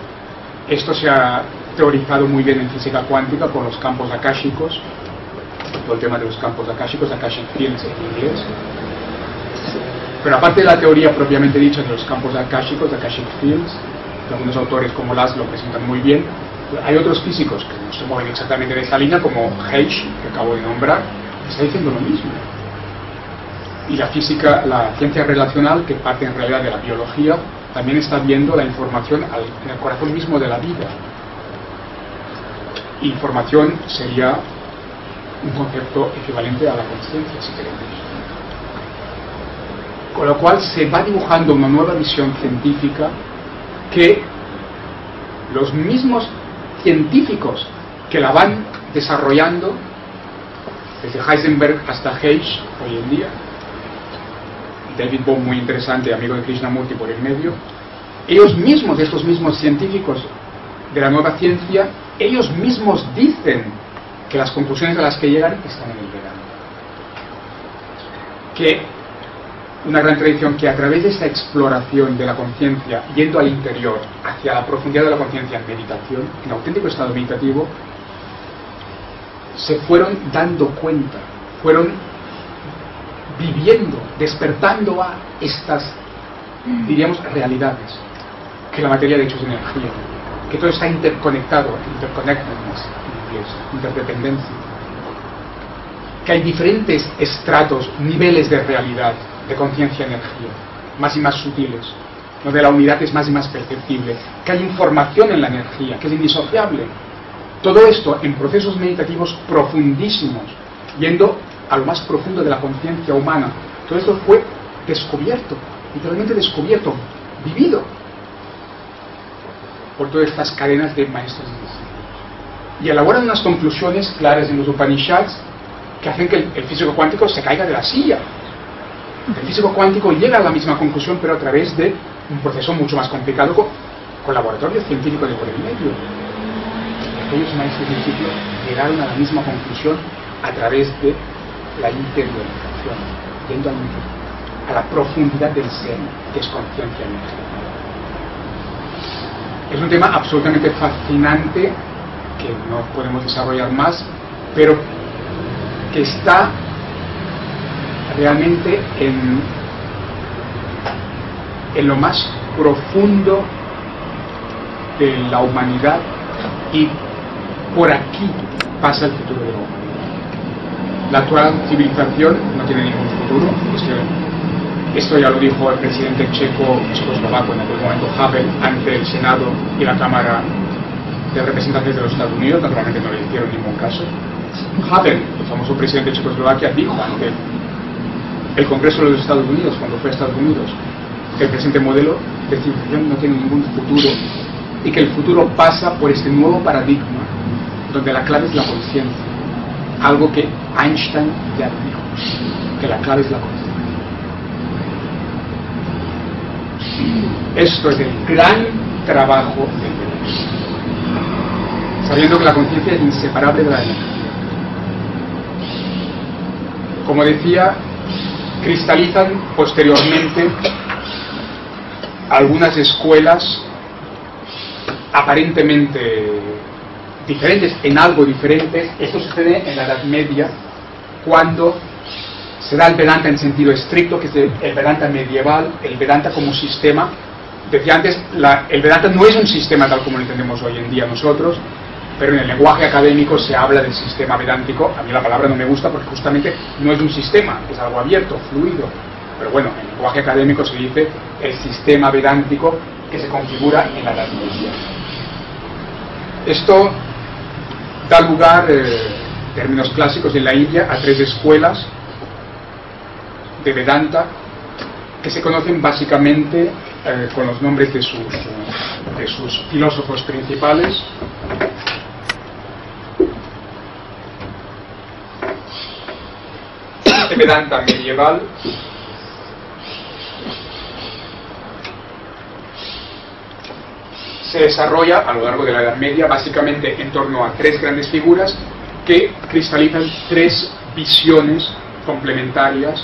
Esto se ha teorizado muy bien en física cuántica con los campos akáshicos, todo el tema de los campos akáshicos, Akashic Fields en inglés. Pero aparte de la teoría propiamente dicha de los campos akáshicos, Akashic Fields, que algunos autores como Laszlo presentan muy bien, hay otros físicos que no se mueven exactamente de esa línea, como Heish, que acabo de nombrar, que está diciendo lo mismo. Y la física, la ciencia relacional, que parte en realidad de la biología, también está viendo la información en el corazón mismo de la vida. Información sería un concepto equivalente a la conciencia, si queremos. Con lo cual se va dibujando una nueva visión científica que los mismos científicos que la van desarrollando, desde Heisenberg hasta Heish hoy en día, David Bohm muy interesante, amigo de Krishnamurti por el medio, ellos mismos, estos mismos científicos de la nueva ciencia, ellos mismos dicen que las conclusiones a las que llegan están en el Vedanta. Que una gran tradición que a través de esta exploración de la conciencia, yendo al interior, hacia la profundidad de la conciencia en meditación, en auténtico estado meditativo, se fueron dando cuenta, fueron viviendo, despertando a estas, diríamos, realidades, que la materia de hecho es energía, que todo está interconectado, interconnectedness en inglés, interdependencia, que hay diferentes estratos, niveles de realidad, de conciencia-energía, más y más sutiles, donde la unidad es más y más perceptible, que hay información en la energía, que es indisociable. Todo esto en procesos meditativos profundísimos, yendo a lo más profundo de la conciencia humana. Todo esto fue descubierto, literalmente descubierto, vivido por todas estas cadenas de maestros y discípulos. Y elaboran unas conclusiones claras en los Upanishads que hacen que el físico cuántico se caiga de la silla. El físico cuántico llega a la misma conclusión, pero a través de un proceso mucho más complicado con laboratorios científicos de por el medio. Aquellos maestros y discípulos llegaron a la misma conclusión a través de la interiorización, yendo a la profundidad del ser, que es conciencia energética. Es un tema absolutamente fascinante que no podemos desarrollar más, pero que está realmente en lo más profundo de la humanidad, y por aquí pasa el futuro de la humanidad. La actual civilización no tiene ningún futuro. Esto ya lo dijo el presidente checoslovaco en aquel momento, Havel, ante el Senado y la Cámara de Representantes de los Estados Unidos. Naturalmente no le hicieron ningún caso. Havel, el famoso presidente de Checoslovaquia, dijo ante el Congreso de los Estados Unidos, cuando fue a Estados Unidos, que el presente modelo de civilización no tiene ningún futuro, y que el futuro pasa por este nuevo paradigma, donde la clave es la conciencia. Algo que Einstein ya dijo, que la clave es la conciencia. Esto es el gran trabajo del Vedanta, sabiendo que la conciencia es inseparable de la energía. Como decía, cristalizan posteriormente algunas escuelas aparentemente diferentes, en algo diferentes. Esto sucede en la Edad Media, cuando se da el Vedanta en sentido estricto, que es el Vedanta medieval, el Vedanta como sistema. Decía antes, el Vedanta no es un sistema tal como lo entendemos hoy en día nosotros, pero en el lenguaje académico se habla del sistema vedántico. A mí la palabra no me gusta porque justamente no es un sistema, es algo abierto, fluido. Pero bueno, en el lenguaje académico se dice el sistema vedántico que se configura en la Edad Media. Esto da lugar, en términos clásicos, en la India a tres escuelas de Vedanta, que se conocen básicamente con los nombres de sus filósofos principales. Este Vedanta medieval se desarrolla a lo largo de la Edad Media básicamente en torno a tres grandes figuras que cristalizan tres visiones complementarias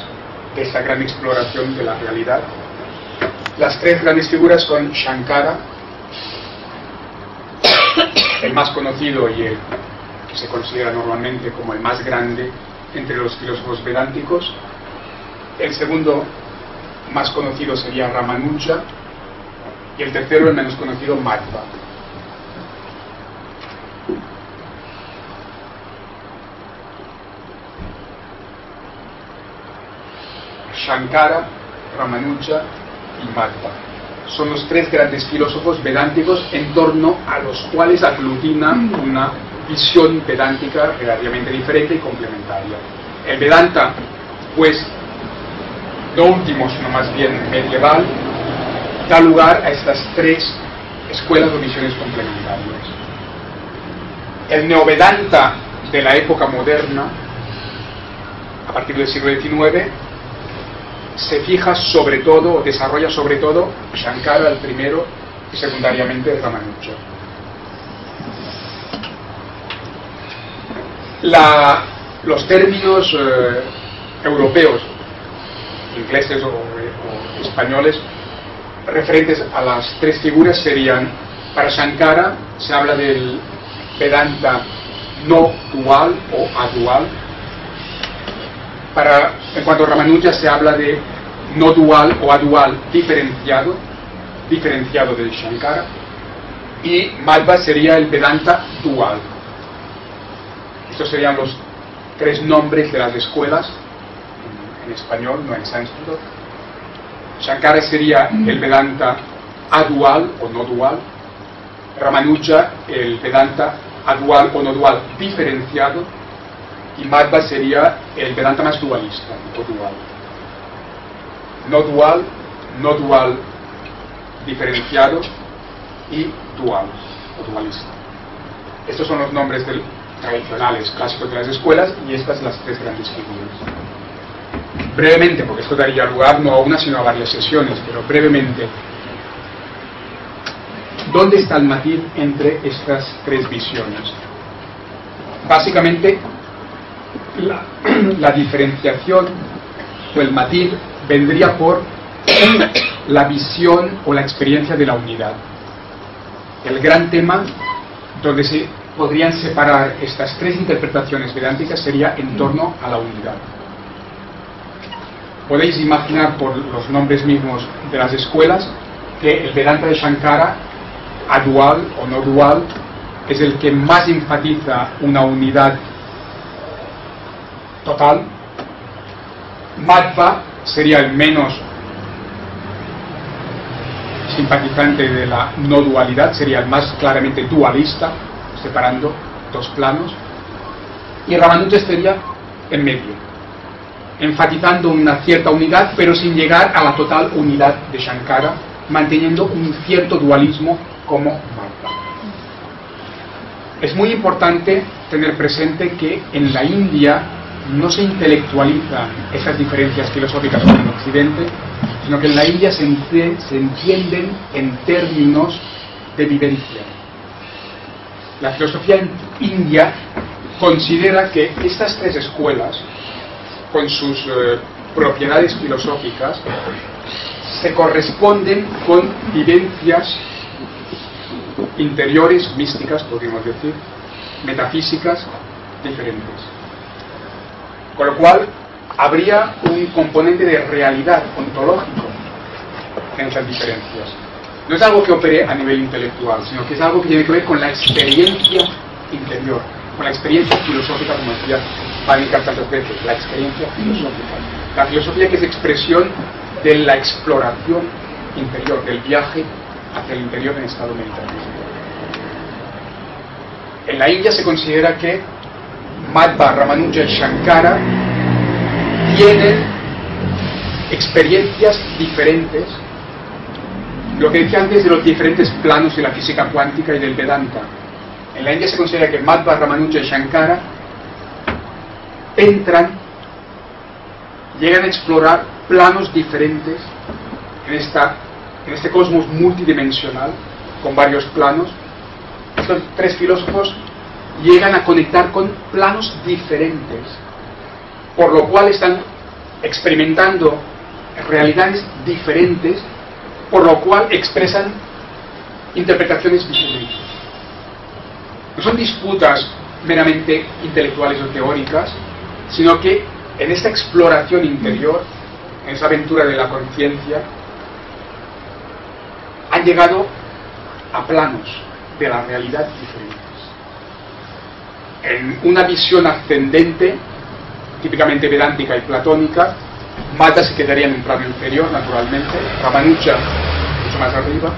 de esta gran exploración de la realidad. Las tres grandes figuras son Shankara, el más conocido y el que se considera normalmente como el más grande entre los filósofos vedánticos. El segundo más conocido sería Ramanuja, y el tercero, el menos conocido, Madhva. Shankara, Ramanuja y Madhva son los tres grandes filósofos vedánticos en torno a los cuales aglutina una visión vedántica relativamente diferente y complementaria. El Vedanta, pues, no último, sino más bien medieval, da lugar a estas tres escuelas o visiones complementarias. El Neovedanta de la época moderna, a partir del siglo XIX, se fija sobre todo, o desarrolla sobre todo, Shankara el primero y secundariamente Ramanuja. Los términos europeos, ingleses o españoles, referentes a las tres figuras serían: para Shankara se habla del Vedanta no dual o adual. En cuanto a Ramanuja se habla de no dual o adual diferenciado del Shankara. Y Madhva sería el Vedanta dual. Estos serían los tres nombres de las escuelas en español, no en sánscrito. Shankara sería el Vedanta adual o no dual, Ramanuja el Vedanta adual o no dual diferenciado, y Madhva sería el Vedanta más dualista o dual. No dual diferenciado y dual o dualista. Estos son los nombres tradicionales, clásicos de las escuelas, y estas las tres grandes figuras. Brevemente, porque esto daría lugar no a una sino a varias sesiones, pero brevemente, ¿dónde está el matiz entre estas tres visiones? Básicamente, la diferenciación o el matiz vendría por la visión o la experiencia de la unidad. El gran tema donde se podrían separar estas tres interpretaciones vedánticas sería en torno a la unidad. Podéis imaginar por los nombres mismos de las escuelas que el Vedanta de Shankara, adual o no dual, es el que más enfatiza una unidad total. Madhva sería el menos simpatizante de la no dualidad, sería el más claramente dualista, separando dos planos. Y Ramanuja estaría en medio, enfatizando una cierta unidad, pero sin llegar a la total unidad de Shankara, manteniendo un cierto dualismo como Madhva. Es muy importante tener presente que en la India no se intelectualizan esas diferencias filosóficas como en Occidente, sino que en la India se entienden en términos de vivencia. La filosofía india considera que estas tres escuelas, con sus propiedades filosóficas, se corresponden con vivencias interiores, místicas, podríamos decir, metafísicas diferentes. Con lo cual, habría un componente de realidad ontológico en esas diferencias. No es algo que opere a nivel intelectual, sino que es algo que tiene que ver con la experiencia interior, con la experiencia filosófica, como decía Panikar tantas veces, la experiencia filosófica. La filosofía que es expresión de la exploración interior, del viaje hacia el interior en estado meditativo. En la India se considera que Madhva, Ramanuja y Shankara tienen experiencias diferentes, lo que decía antes de los diferentes planos de la física cuántica y del Vedanta. En la India se considera que Madhva, Ramanuja y Shankara llegan a explorar planos diferentes en este cosmos multidimensional, con varios planos. Estos tres filósofos llegan a conectar con planos diferentes, por lo cual están experimentando realidades diferentes, por lo cual expresan interpretaciones diferentes. No son disputas meramente intelectuales o teóricas, sino que en esta exploración interior, en esa aventura de la conciencia, han llegado a planos de la realidad diferentes. En una visión ascendente, típicamente vedántica y platónica, Madhva se quedaría en un plano inferior, naturalmente, Ramanuja mucho más arriba,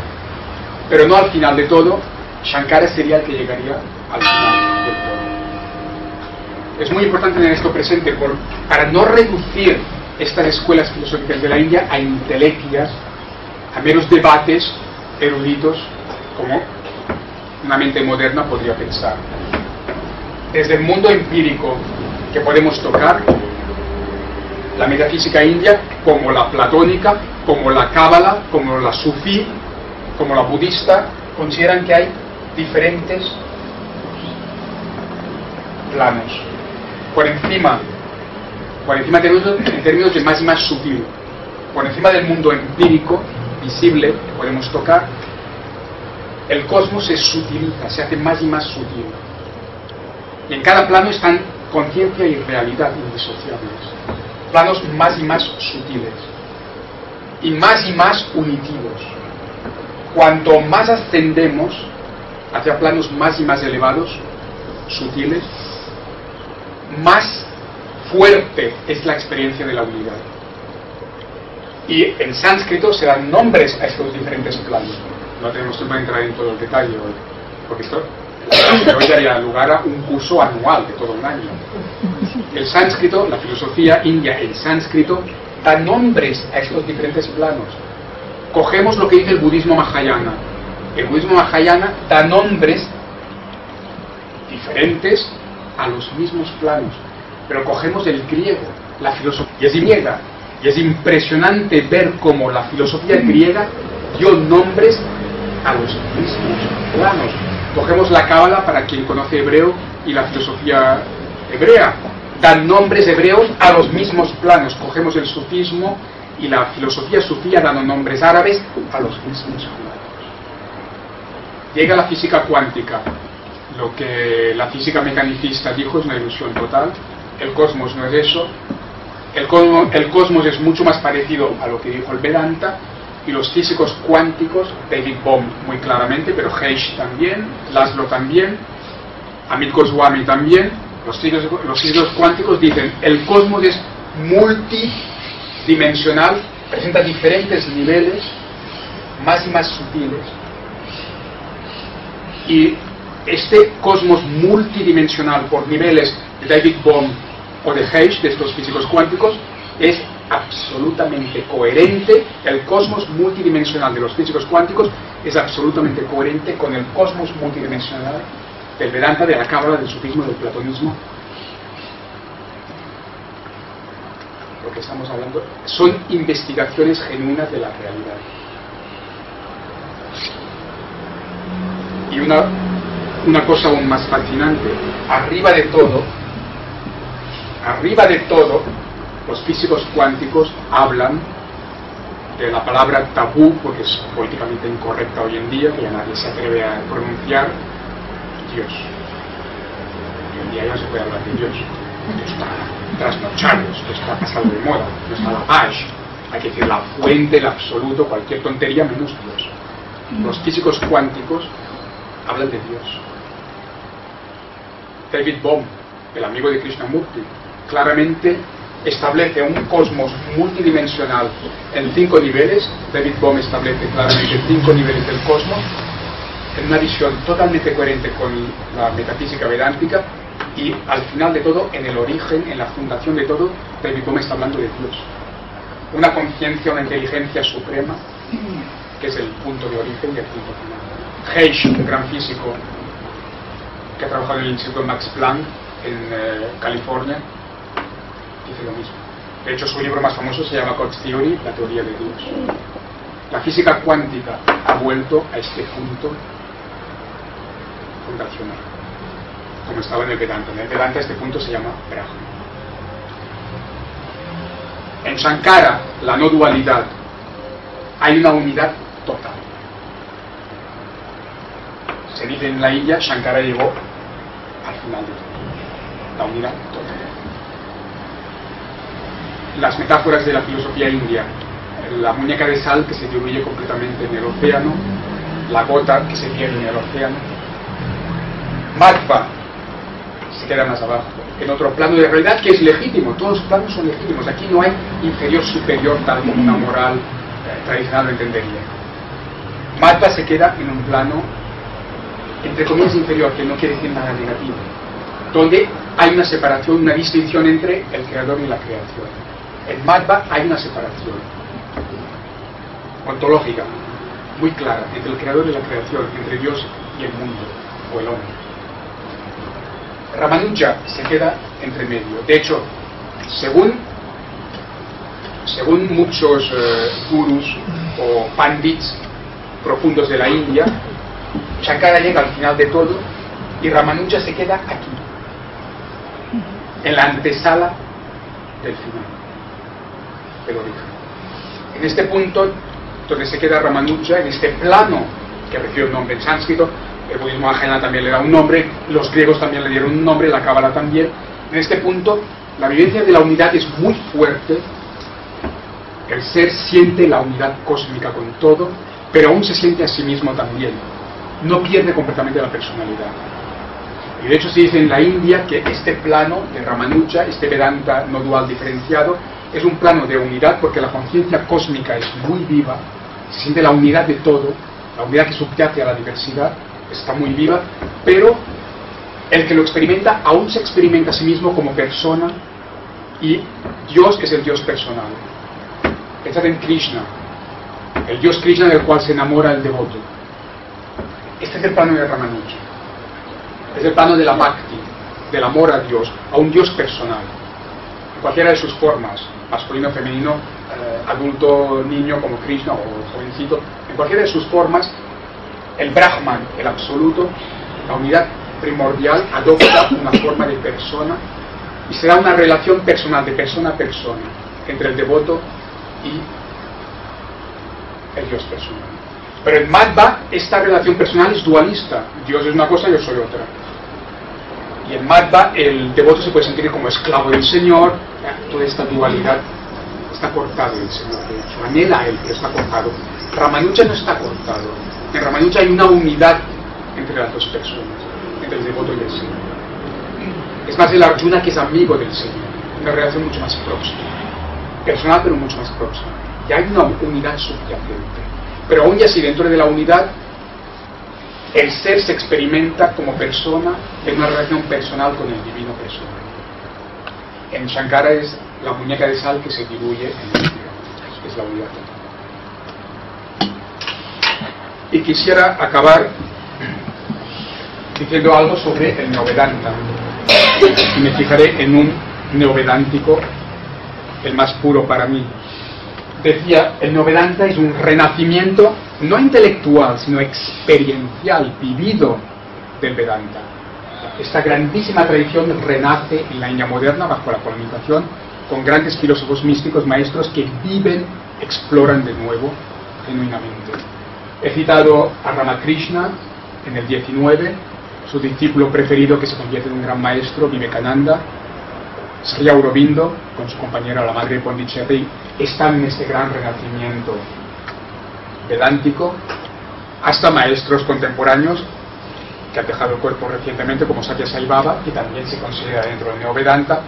pero no al final de todo. Shankara sería el que llegaría al final del todo. Es muy importante tener esto presente para no reducir estas escuelas filosóficas de la India a intelequias, a meros debates eruditos, como una mente moderna podría pensar. Desde el mundo empírico que podemos tocar, la metafísica india, como la platónica, como la cábala, como la sufí, como la budista, consideran que hay diferentes planos. Por encima en términos de más y más sutil, por encima del mundo empírico, visible, que podemos tocar, el cosmos se sutiliza, se hace más y más sutil. Y en cada plano están conciencia y realidad indisociables. Planos más y más sutiles. Y más unitivos. Cuanto más ascendemos hacia planos más y más elevados, sutiles, más fuerte es la experiencia de la unidad. Y en sánscrito se dan nombres a estos diferentes planos. No tenemos tiempo de entrar en todo el detalle hoy, porque esto hoy daría lugar a un curso anual de todo un año. El sánscrito, la filosofía india en sánscrito, da nombres a estos diferentes planos. Cogemos lo que dice el budismo mahayana. El budismo mahayana da nombres diferentes a los mismos planos, pero cogemos el griego, la filosofía griega, y es impresionante ver cómo la filosofía griega dio nombres a los mismos planos. Cogemos la cábala, para quien conoce hebreo, y la filosofía hebrea, dan nombres hebreos a los mismos planos. Cogemos el sufismo y la filosofía sufía dando nombres árabes a los mismos planos. Llega la física cuántica. Lo que la física mecanicista dijo es una ilusión total. El cosmos no es eso. El cosmos es mucho más parecido a lo que dijo el Vedanta. Y los físicos cuánticos, David Bohm muy claramente, pero Heish también, Laszlo también, Amit Goswami también, los físicos cuánticos dicen: el cosmos es multidimensional, presenta diferentes niveles, más y más sutiles. Y este cosmos multidimensional por niveles de David Bohm o de Heish, de estos físicos cuánticos, es absolutamente coherente. El cosmos multidimensional de los físicos cuánticos es absolutamente coherente con el cosmos multidimensional del Vedanta, de la cábala, del sufismo, del platonismo. Lo que estamos hablando son investigaciones genuinas de la realidad. Y una cosa aún más fascinante, arriba de todo, los físicos cuánticos hablan de la palabra tabú, porque es políticamente incorrecta hoy en día, que ya nadie se atreve a pronunciar, Dios. Hoy en día ya no se puede hablar de Dios. Dios está trasnochado, esto está pasado de moda, no está la paz. Hay que decir la fuente, el absoluto, cualquier tontería menos Dios. Los físicos cuánticos hablan de Dios. David Bohm, el amigo de Krishnamurti, claramente establece un cosmos multidimensional en 5 niveles. David Bohm establece claramente 5 niveles del cosmos en una visión totalmente coherente con la metafísica vedántica, y al final de todo, en el origen, en la fundación de todo, David Bohm está hablando de Dios. una conciencia, una inteligencia suprema, que es el punto de origen y el punto final. Hertz, un gran físico que ha trabajado en el Instituto Max Planck en California, dice lo mismo. De hecho, su libro más famoso se llama God's Theory, la teoría de Dios. La física cuántica ha vuelto a este punto fundacional, como estaba en el Vedanta. En el Vedanta este punto se llama Brahma. En Shankara, la no dualidad, hay una unidad total. Se dice en la India, Shankara llegó al final de todo, la unidad total. Las metáforas de la filosofía india: la muñeca de sal que se diluye completamente en el océano, la gota que se pierde en el océano, Madhva se queda más abajo, en otro plano de realidad que es legítimo. Todos los planos son legítimos, aquí no hay inferior superior tal como una moral tradicional lo entendería. Madhva se queda en un plano entre comillas inferior, que no quiere decir nada negativo, donde hay una separación, una distinción entre el creador y la creación. En Madhva hay una separación ontológica muy clara entre el creador y la creación, entre Dios y el mundo o el hombre. Ramanuja se queda entre medio. De hecho, según muchos gurús o pandits profundos de la India, Shankara llega al final de todo y Ramanuja se queda aquí, en la antesala del final, del origen. En este punto donde se queda Ramanuja, en este plano que recibe un nombre en sánscrito, el budismo ajena también le da un nombre, los griegos también le dieron un nombre, la cábala también. En este punto la vivencia de la unidad es muy fuerte, el ser siente la unidad cósmica con todo, pero aún se siente a sí mismo también, no pierde completamente la personalidad. Y de hecho se dice en la India que este plano de Ramanuja, este Vedanta no dual diferenciado, es un plano de unidad porque la conciencia cósmica es muy viva, se siente la unidad de todo, la unidad que subyace a la diversidad, está muy viva, pero el que lo experimenta aún se experimenta a sí mismo como persona, y Dios es el Dios personal. Pensad en Krishna, el Dios Krishna del cual se enamora el devoto. Este es el plano de Ramanuja, es el plano de la bhakti, del amor a Dios, a un Dios personal, en cualquiera de sus formas, masculino, femenino, adulto, niño como Krishna o jovencito, en cualquiera de sus formas. El Brahman, el absoluto, la unidad primordial, adopta una forma de persona y se da una relación personal, de persona a persona, entre el devoto y el Dios personal. Pero en Madhva esta relación personal es dualista, Dios es una cosa, yo soy otra. Y en Madhva el devoto se puede sentir como esclavo del Señor, toda esta dualidad está cortado el Señor, de hecho, anhela a Él, pero está cortado. Ramanuja no está cortado. En Ramanuja hay una unidad entre las dos personas, entre el devoto y el Señor. Es más el Arjuna que es amigo del Señor, una relación mucho más próxima, personal pero mucho más próxima. Y hay una unidad subyacente. Pero aún y así, dentro de la unidad, el ser se experimenta como persona en una relación personal con el divino personal. En Shankara es la muñeca de sal que se diluye en el divino, es la unidad total. Y quisiera acabar diciendo algo sobre el neovedanta. Y me fijaré en un neovedántico, el más puro para mí. Decía, el neovedanta es un renacimiento no intelectual, sino experiencial, vivido del Vedanta. Esta grandísima tradición renace en la India moderna bajo la colonización, con grandes filósofos místicos, maestros que viven, exploran de nuevo, genuinamente. He citado a Ramakrishna en el 19, su discípulo preferido que se convierte en un gran maestro, Vivekananda. Sri Aurobindo, con su compañera la madre de Pondicherry, están en este gran renacimiento vedántico, hasta maestros contemporáneos que han dejado el cuerpo recientemente, como Satya Sai Baba, que también se considera dentro del Neovedanta.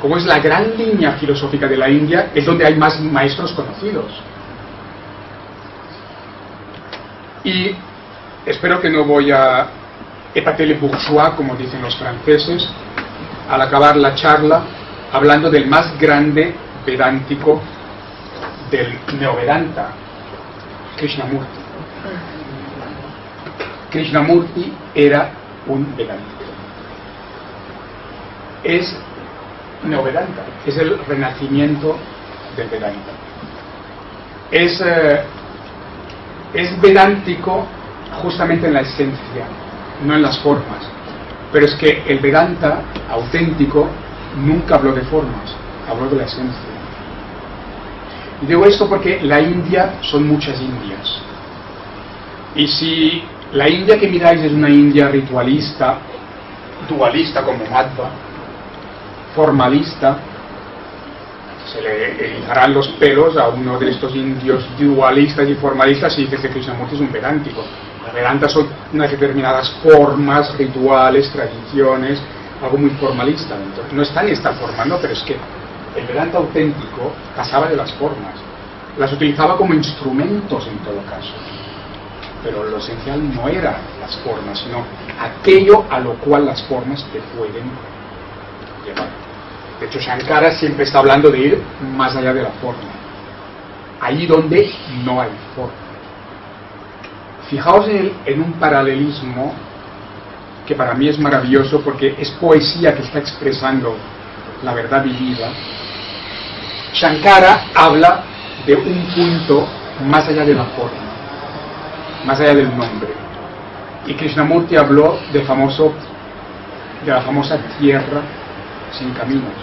Como es la gran línea filosófica de la India, es donde hay más maestros conocidos. Y espero que no voy a épater le bourgeois, como dicen los franceses, al acabar la charla, hablando del más grande vedántico del Neovedanta, Krishnamurti. Krishnamurti era un vedantista. Es Neovedanta, es el renacimiento del Vedanta. Es vedántico justamente en la esencia, no en las formas. Pero es que el Vedanta auténtico nunca habló de formas, habló de la esencia. Y digo esto porque la India son muchas Indias. Y si la India que miráis es una India ritualista, dualista como Madhva, formalista, se le erizarán los pelos a uno de estos indios dualistas y formalistas y dice que Krishnamurti es un vedántico. Los Vedantas son unas determinadas formas, rituales, tradiciones, algo muy formalista. Entonces, no está en esta forma, ¿no? Pero es que el Vedanta auténtico pasaba de las formas, las utilizaba como instrumentos en todo caso. Pero lo esencial no eran las formas, sino aquello a lo cual las formas te pueden llevar. De hecho, Shankara siempre está hablando de ir más allá de la forma, allí donde no hay forma. Fijaos en un paralelismo que para mí es maravilloso porque es poesía que está expresando la verdad vivida. Shankara habla de un punto más allá de la forma, más allá del nombre. Y Krishnamurti habló de la famosa tierra sin caminos.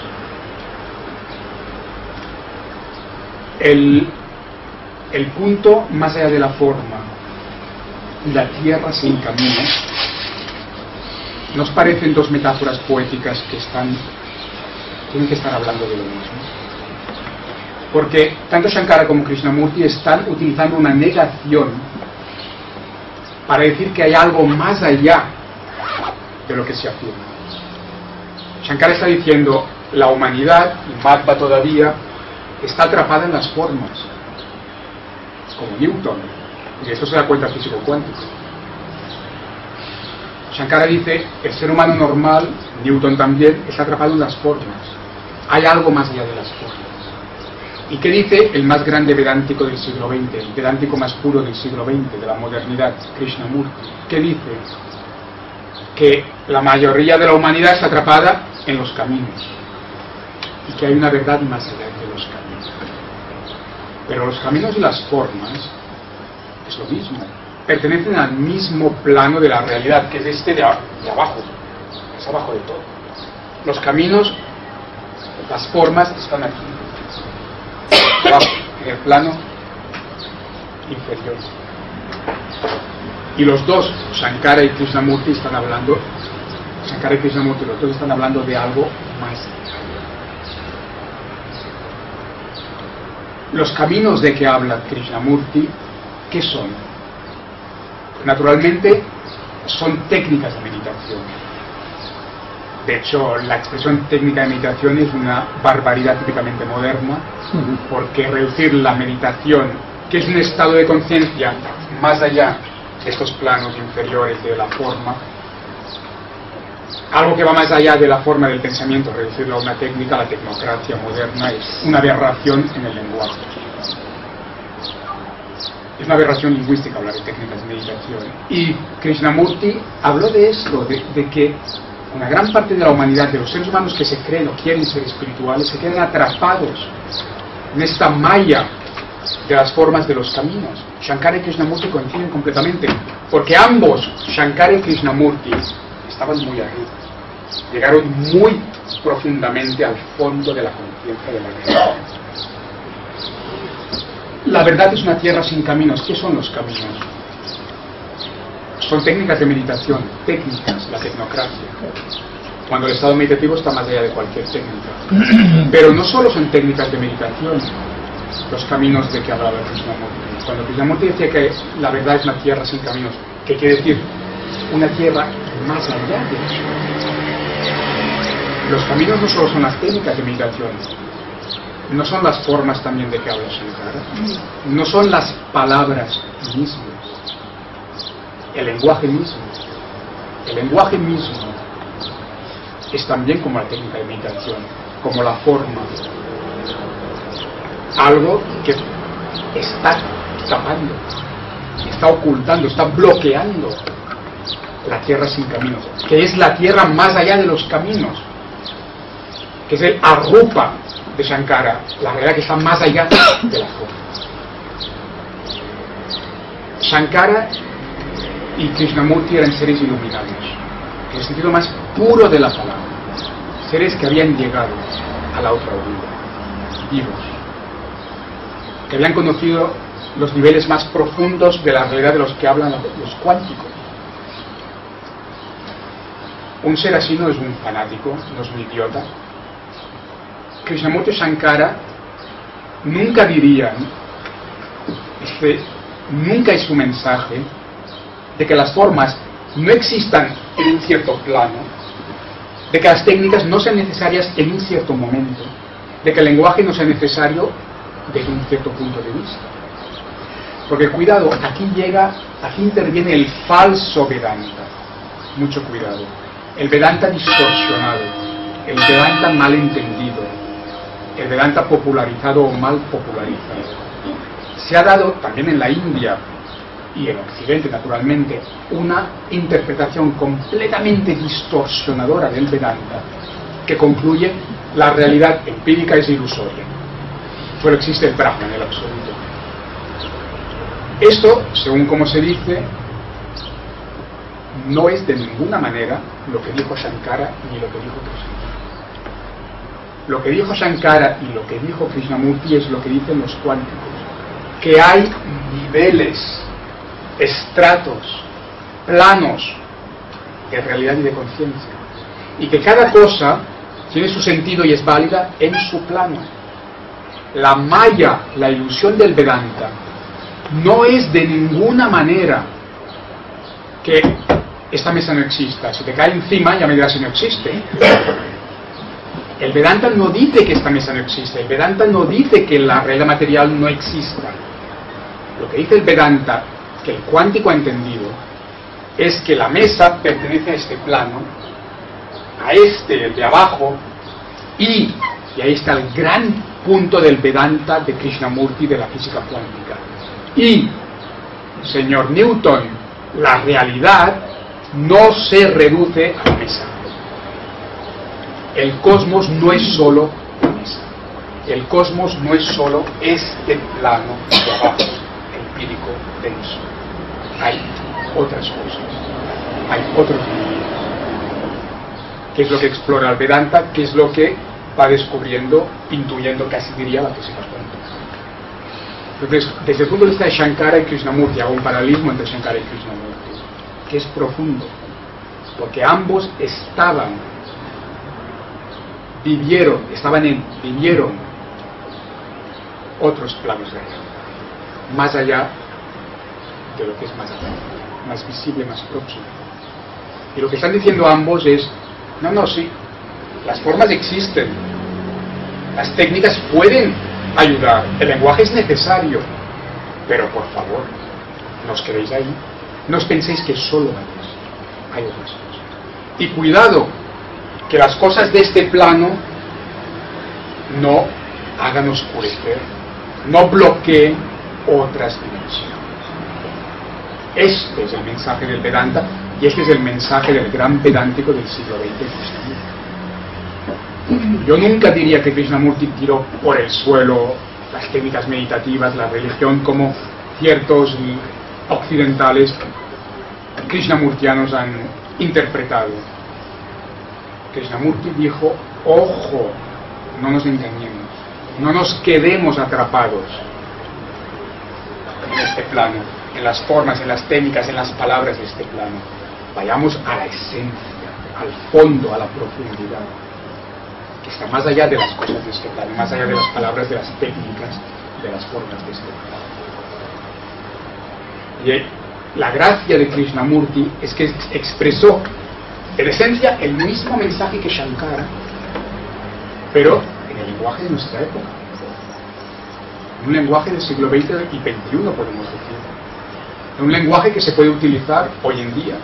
El punto más allá de la forma, la tierra sin caminos, nos parecen dos metáforas poéticas que tienen que estar hablando de lo mismo. Porque tanto Shankara como Krishnamurti están utilizando una negación para decir que hay algo más allá de lo que se afirma. Shankara está diciendo, la humanidad, y Madhva todavía, está atrapada en las formas, como Newton, y esto se da cuenta el físico cuántico. Shankara dice, el ser humano normal, Newton también, está atrapado en las formas. Hay algo más allá de las formas. ¿Y qué dice el más grande vedántico del siglo XX, el vedántico más puro del siglo XX, de la modernidad, Krishnamurti? ¿Qué dice? Que la mayoría de la humanidad está atrapada en los caminos y que hay una verdad más allá de los caminos. Pero los caminos y las formas es lo mismo, pertenecen al mismo plano de la realidad, que es este de abajo, es abajo de todo. Los caminos, las formas están aquí, abajo, en el plano inferior. Y los dos, Shankara y Krishnamurti, los dos están hablando de algo más. Los caminos de que habla Krishnamurti, ¿qué son? Naturalmente, son técnicas de meditación. De hecho, la expresión técnica de meditación es una barbaridad típicamente moderna, porque reducir la meditación, que es un estado de conciencia más allá de estos planos inferiores de la forma, algo que va más allá de la forma del pensamiento, reducirlo a una técnica, la tecnocracia moderna, es una aberración en el lenguaje. Es una aberración lingüística hablar de técnicas de meditación. Y Krishnamurti habló de esto, de que una gran parte de la humanidad, de los seres humanos que se creen o quieren ser espirituales, se quedan atrapados en esta malla de las formas de los caminos. Shankara y Krishnamurti coinciden completamente, porque ambos, Shankara y Krishnamurti, estaban muy arriba, llegaron muy profundamente al fondo de la conciencia de la realidad. La verdad es una tierra sin caminos. ¿Qué son los caminos? Son técnicas de meditación, técnicas, la tecnocracia. Cuando el estado meditativo está más allá de cualquier técnica. Pero no solo son técnicas de meditación los caminos de que hablaba Krishnamurti. Cuando Krishnamurti decía que la verdad es una tierra sin caminos, ¿qué quiere decir? Una tierra más allá de eso. Los caminos no solo son las técnicas de meditación, no son las formas también de que habla Shankara, no son las palabras mismas, el lenguaje mismo. El lenguaje mismo es también como la técnica de meditación, como la forma. algo que está tapando, está ocultando, está bloqueando la tierra sin caminos, que es la tierra más allá de los caminos, que es el Arupa de Shankara, la realidad que está más allá de la forma. Shankara y Krishnamurti eran seres iluminados, en el sentido más puro de la palabra, seres que habían llegado a la otra orilla, vivos, que habían conocido los niveles más profundos de la realidad de los que hablan los cuánticos. Un ser así no es un fanático, no es un idiota. Krishnamurti y Shankara nunca dirían, nunca es su mensaje, de que las formas no existan en un cierto plano, de que las técnicas no sean necesarias en un cierto momento, de que el lenguaje no sea necesario desde un cierto punto de vista. Porque cuidado, aquí interviene el falso Vedanta. Mucho cuidado. El Vedanta distorsionado, el Vedanta mal entendido, el Vedanta popularizado o mal popularizado. Se ha dado también en la India y en Occidente, naturalmente, una interpretación completamente distorsionadora del Vedanta que concluye la realidad empírica es ilusoria. Solo existe el Brahman en el absoluto. Esto, según como se dice, no es de ninguna manera lo que dijo Shankara ni lo que dijo Krishnamurti. Lo que dijo Shankara y lo que dijo Krishnamurti es lo que dicen los cuánticos, que hay niveles, estratos, planos de realidad y de conciencia, y que cada cosa tiene su sentido y es válida en su plano. La maya, la ilusión del Vedanta, no es de ninguna manera que esta mesa no exista. Si te cae encima ya me dirás si no existe. El Vedanta no dice que esta mesa no existe. El Vedanta no dice que la realidad material no exista. Lo que dice el Vedanta, que el cuántico ha entendido, es que la mesa pertenece a este plano, a el de abajo, y ahí está el gran punto del Vedanta de Krishnamurti, de la física cuántica. Y, señor Newton, la realidad no se reduce a la mesa. El cosmos no es solo la mesa. El cosmos no es solo este plano de abajo, empírico, denso. Hay otras cosas. Hay otros mundos. ¿Qué es lo que explora el Vedanta? ¿Qué es lo que va descubriendo, intuyendo, casi diría, la física cuántica? Entonces, desde el punto de vista de Shankara y Krishnamurti, hago un paralelismo entre Shankara y Krishnamurti, que es profundo, porque ambos vivieron otros planos de realidad, más allá de lo que es más allá, más visible, más próximo. Y lo que están diciendo ambos es, sí, las formas existen, las técnicas pueden ayudar, el lenguaje es necesario, pero por favor, no os quedéis ahí, no os penséis que solo hay otras cosas. Y cuidado, que las cosas de este plano no hagan oscurecer, no bloqueen otras dimensiones. Este es el mensaje del Vedanta y este es el mensaje del gran vedántico del siglo XX. Yo nunca diría que Krishnamurti tiró por el suelo las técnicas meditativas, la religión, como ciertos occidentales krishnamurtianos han interpretado. Krishnamurti dijo, ojo, no nos engañemos, no nos quedemos atrapados en este plano, en las formas, en las técnicas, en las palabras de este plano. Vayamos a la esencia, al fondo, a la profundidad, que está más allá de las cosas de este plano, más allá de las palabras, de las técnicas, de las formas de este plano. Y la gracia de Krishnamurti es que expresó en esencia el mismo mensaje que Shankara, pero en el lenguaje de nuestra época, en un lenguaje del siglo XX y XXI, podemos decir, en un lenguaje que se puede utilizar hoy en día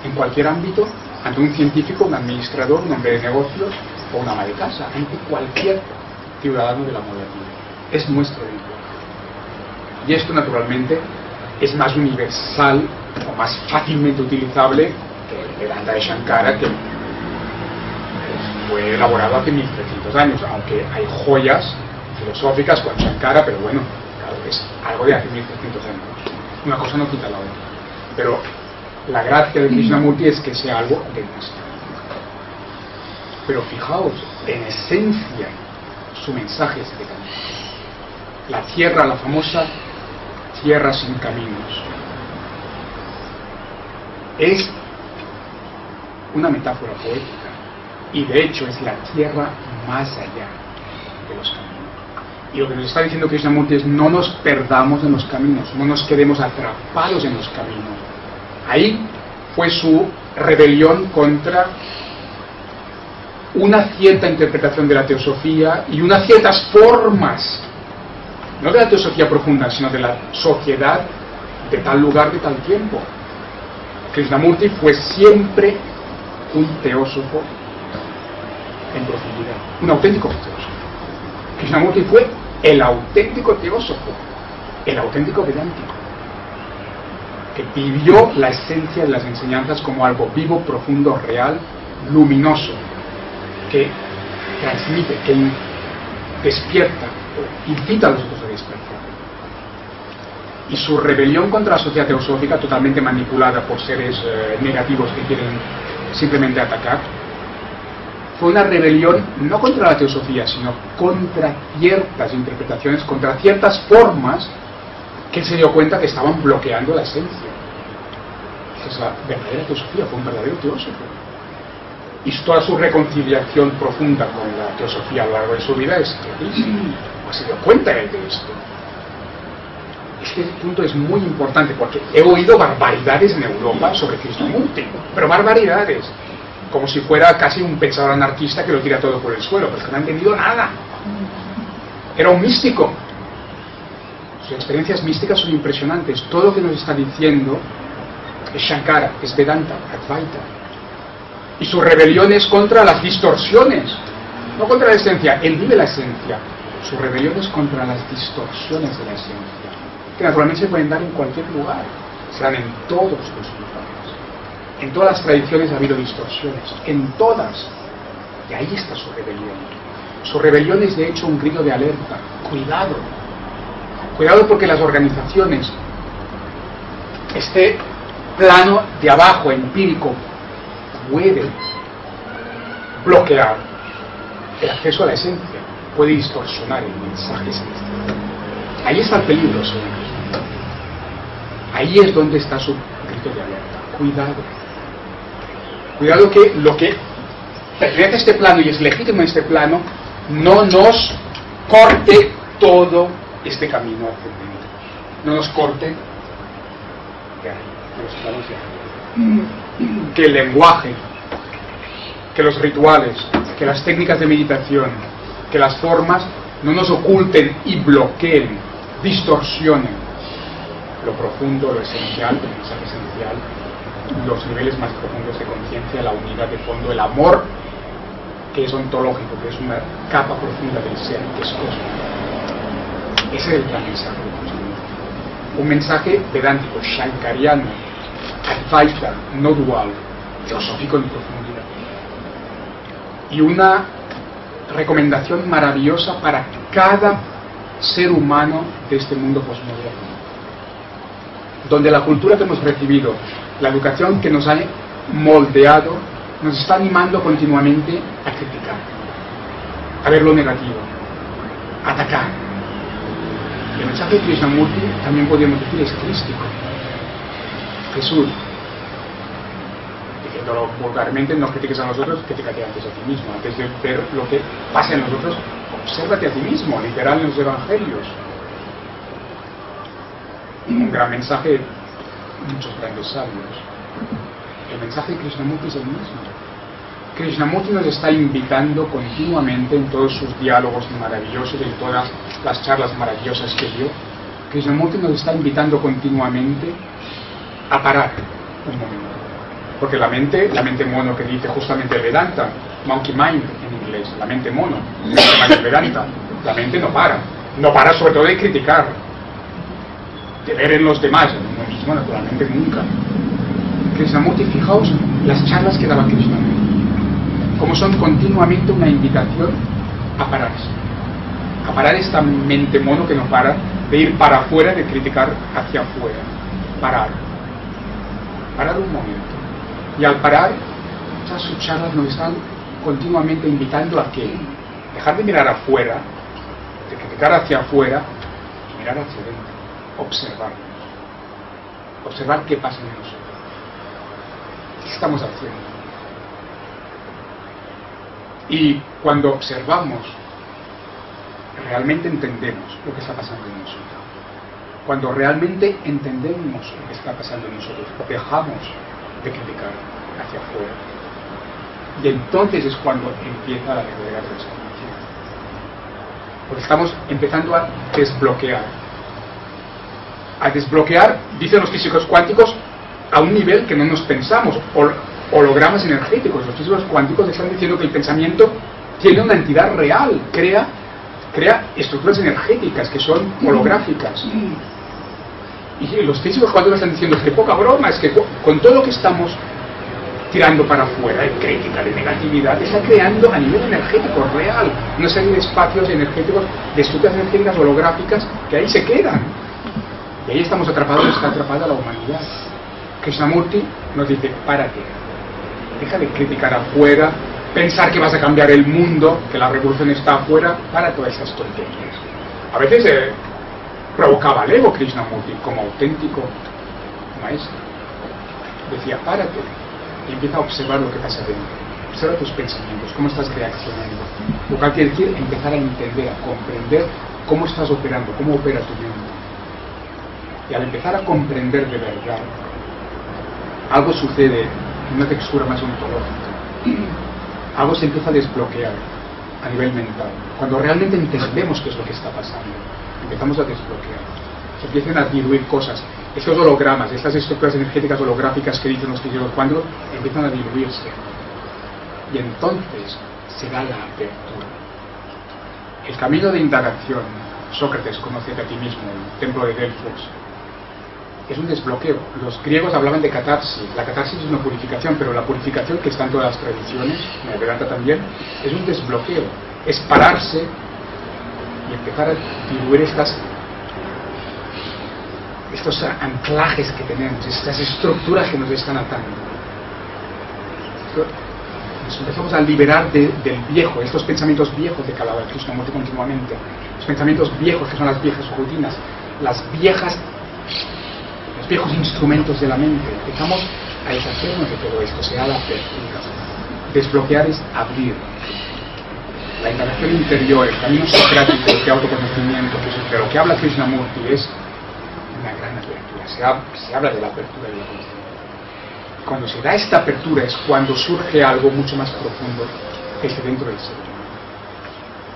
en cualquier ámbito, ante un científico, un administrador, un hombre de negocios o una ama de casa, ante cualquier ciudadano de la modernidad. es nuestro lenguaje. Y esto naturalmente es más universal o más fácilmente utilizable que el Vedanta de Shankara, que fue elaborado hace 1300 años, aunque hay joyas filosóficas con Shankara, pero bueno, claro, es algo de hace 1300 años. Una cosa no quita la otra. Pero la gracia de Krishnamurti es que sea algo de nuestra. Pero fijaos, en esencia, su mensaje es vedanta. La tierra, la famosa tierra sin caminos, es una metáfora poética, y de hecho es la tierra más allá de los caminos. Y lo que nos está diciendo Krishnamurti es: no nos perdamos en los caminos, no nos quedemos atrapados en los caminos. Ahí fue su rebelión contra una cierta interpretación de la teosofía y unas ciertas formas, no de la teosofía profunda, sino de la sociedad de tal lugar, de tal tiempo. Krishnamurti fue siempre un teósofo en profundidad, un auténtico teósofo. Krishnamurti fue el auténtico teósofo, el auténtico vedántico, que vivió la esencia de las enseñanzas como algo vivo, profundo, real, luminoso, que transmite, que despierta, incita a los otros a despertar. Y su rebelión contra la sociedad teosófica, totalmente manipulada por seres negativos que quieren simplemente atacar, fue una rebelión no contra la teosofía, sino contra ciertas interpretaciones, contra ciertas formas que él se dio cuenta que estaban bloqueando la esencia. Esa es la verdadera teosofía, fue un verdadero teósofo. Y toda su reconciliación profunda con la teosofía a lo largo de su vida es clarísima. Pues se dio cuenta él de esto. Este punto es muy importante porque he oído barbaridades en Europa sobre Krishnamurti, pero barbaridades, como si fuera casi un pensador anarquista que lo tira todo por el suelo, pero es que no ha entendido nada. Era un místico. Sus experiencias místicas son impresionantes. Todo lo que nos está diciendo es Shankara, es Vedanta, Advaita. Y su rebelión es contra las distorsiones, no contra la esencia. Él vive la esencia. Su rebelión es contra las distorsiones de la esencia, que naturalmente se pueden dar en cualquier lugar, se dan en todos los lugares. En todas las tradiciones ha habido distorsiones, en todas. Y ahí está su rebelión. Su rebelión es de hecho un grito de alerta. Cuidado. Cuidado porque las organizaciones, este plano de abajo, empírico, puede bloquear el acceso a la esencia, puede distorsionar el mensaje esencial. Ahí está el peligro, según Cristo. Ahí es donde está su grito de alerta. Cuidado. Cuidado que lo que pertenece a este plano y es legítimo en este plano no nos corte todo este camino ascendente. No nos corte de ahí, de los planos de ahí. Que el lenguaje, que los rituales, que las técnicas de meditación, que las formas no nos oculten y bloqueen, distorsionen lo profundo, lo esencial, el mensaje esencial, los niveles más profundos de conciencia, la unidad de fondo, el amor que es ontológico, que es una capa profunda del ser, que es cósmico. Ese es el gran mensaje de Krishnamurti. Un mensaje vedántico, shankariano, advaita, no dual, filosófico en profundidad. Y una recomendación maravillosa para cada ser humano de este mundo posmoderno, donde la cultura que hemos recibido, la educación que nos ha moldeado, nos está animando continuamente a criticar, a ver lo negativo, a atacar. El mensaje de Krishnamurti, también podríamos decir, es crístico. Jesús, diciéndolo vulgarmente, no critiques a nosotros, critícate antes a ti mismo. Antes de ver lo que pasa en nosotros, obsérvate a ti mismo, literal en los evangelios. Un gran mensaje de muchos grandes sabios. El mensaje de Krishnamurti es el mismo. Krishnamurti nos está invitando continuamente en todos sus diálogos maravillosos, en todas las charlas maravillosas que dio. Krishnamurti nos está invitando continuamente a parar un momento. Porque la mente mono que dice justamente Vedanta, monkey mind en inglés, la mente mono, el Vedanta, la mente no para. No para sobre todo de criticar, de ver en los demás, en uno mismo naturalmente nunca. Krishnamurti, fijaos las charlas que daba Krishnamurti, como son continuamente una invitación a pararse, a parar esta mente mono que no para de ir para afuera, de criticar hacia afuera. Parar un momento, y al parar todas sus charlas nos están continuamente invitando a que dejar de mirar afuera, de criticar hacia afuera y mirar hacia adentro, observar qué pasa en nosotros, qué estamos haciendo. Y cuando observamos, realmente entendemos lo que está pasando en nosotros. Cuando realmente entendemos lo que está pasando en nosotros, dejamos de criticar hacia afuera. Y entonces es cuando empieza la verdadera transformación. Porque estamos empezando a desbloquear, dicen los físicos cuánticos, a un nivel que no nos pensamos, hologramas energéticos. Los físicos cuánticos están diciendo que el pensamiento tiene una entidad real, crea estructuras energéticas que son holográficas. Y los físicos cuánticos están diciendo que poca broma, es que con todo lo que estamos tirando para afuera, de crítica, de negatividad, está creando a nivel energético real una serie de espacios energéticos, de estructuras energéticas holográficas que ahí se quedan. Y ahí estamos atrapados, está atrapada la humanidad. Krishnamurti nos dice, párate, deja de criticar afuera, pensar que vas a cambiar el mundo, que la revolución está afuera, para todas esas tonterías. A veces provocaba al ego Krishnamurti como auténtico maestro. Decía, párate y empieza a observar lo que pasa dentro. Observa tus pensamientos, cómo estás reaccionando. Lo cual quiere decir empezar a entender, a comprender cómo estás operando, cómo opera tu mente. Y al empezar a comprender de verdad, algo sucede en una textura más ontológica. Algo se empieza a desbloquear a nivel mental. Cuando realmente entendemos qué es lo que está pasando, empezamos a desbloquear. Se empiezan a diluir cosas. Estos hologramas, estas estructuras energéticas holográficas que dicen los físicos cuánticos, empiezan a diluirse. Y entonces se da la apertura. El camino de indagación, Sócrates, conócete a ti mismo, el templo de Delfos, es un desbloqueo. Los griegos hablaban de catarsis. La catarsis es una purificación, pero la purificación que está en todas las tradiciones, en el Vedanta también, es un desbloqueo. Es pararse y empezar a diluir estos anclajes que tenemos, estas estructuras que nos están atando. Nos empezamos a liberar del viejo, estos pensamientos viejos de cada vez, Krishnamurti continuamente, los pensamientos viejos que son las viejas rutinas, los viejos instrumentos de la mente. Empezamos a deshacernos de todo esto, se da la apertura. Desbloquear es abrir. La indagación interior, el camino socrático de autoconocimiento, que es de lo que habla Krishnamurti, es una gran apertura. Se habla de la apertura de la conciencia. Cuando se da esta apertura es cuando surge algo mucho más profundo desde dentro del ser humano.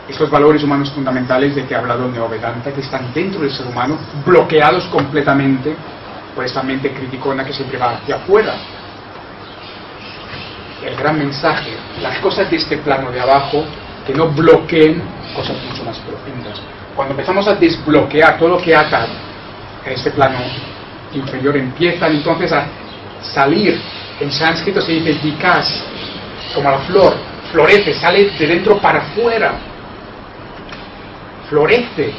Estos valores humanos fundamentales de que ha hablado el Neovedanta, que están dentro del ser humano, bloqueados completamente por esta mente criticona que siempre va hacia afuera. El gran mensaje, las cosas de este plano de abajo, que no bloqueen cosas mucho más profundas. Cuando empezamos a desbloquear todo lo que ata en este plano inferior, empiezan entonces a salir. En sánscrito se dice vikas, como la flor, florece, sale de dentro para afuera, florece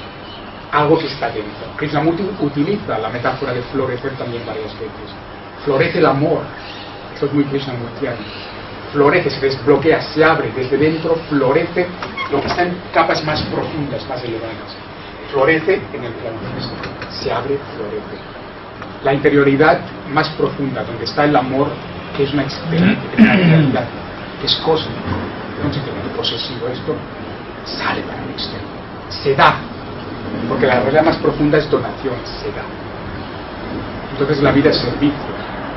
algo que está dentro. Krishnamurti utiliza la metáfora de florecer también varias veces. Florece el amor, esto es muy krishnamurtiano. Florece, se desbloquea, se abre desde dentro, florece lo que está en capas más profundas, más elevadas. Florece en el plano físico, se abre, florece. La interioridad más profunda, donde está el amor, que es una experiencia, que es una realidad, que es cósmico, no es simplemente posesivo. Esto sale para el externo, se da, porque la realidad más profunda es donación, se da. Entonces la vida es servicio.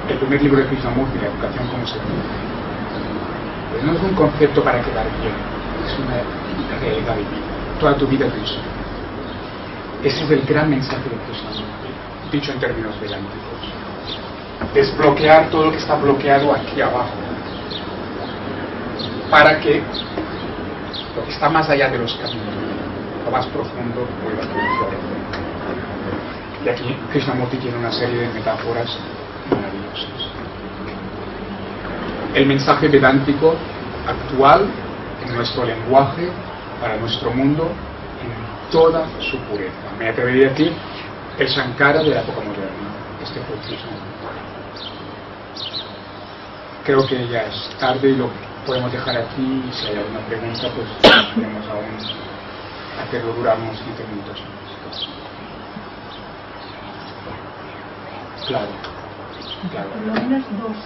El primer libro de Krishnamurti, la educación como servicio. Pues no es un concepto para quedar bien, es una realidad de vida. Toda tu vida es eso. Ese es el gran mensaje de Krishnamurti, dicho en términos vedánticos. Desbloquear todo lo que está bloqueado aquí abajo, para que lo que está más allá de los caminos, lo más profundo que pueda florecer. Y aquí Krishnamurti tiene una serie de metáforas maravillosas. El mensaje vedántico actual en nuestro lenguaje, para nuestro mundo, en toda su pureza. Me atrevería a decir el Shankara de la época moderna, este puritanismo. Creo que ya es tarde y lo podemos dejar aquí. Si hay alguna pregunta, pues podemos aún hacerlo durar unos 15 minutos más. Claro, claro. Por lo menos dos.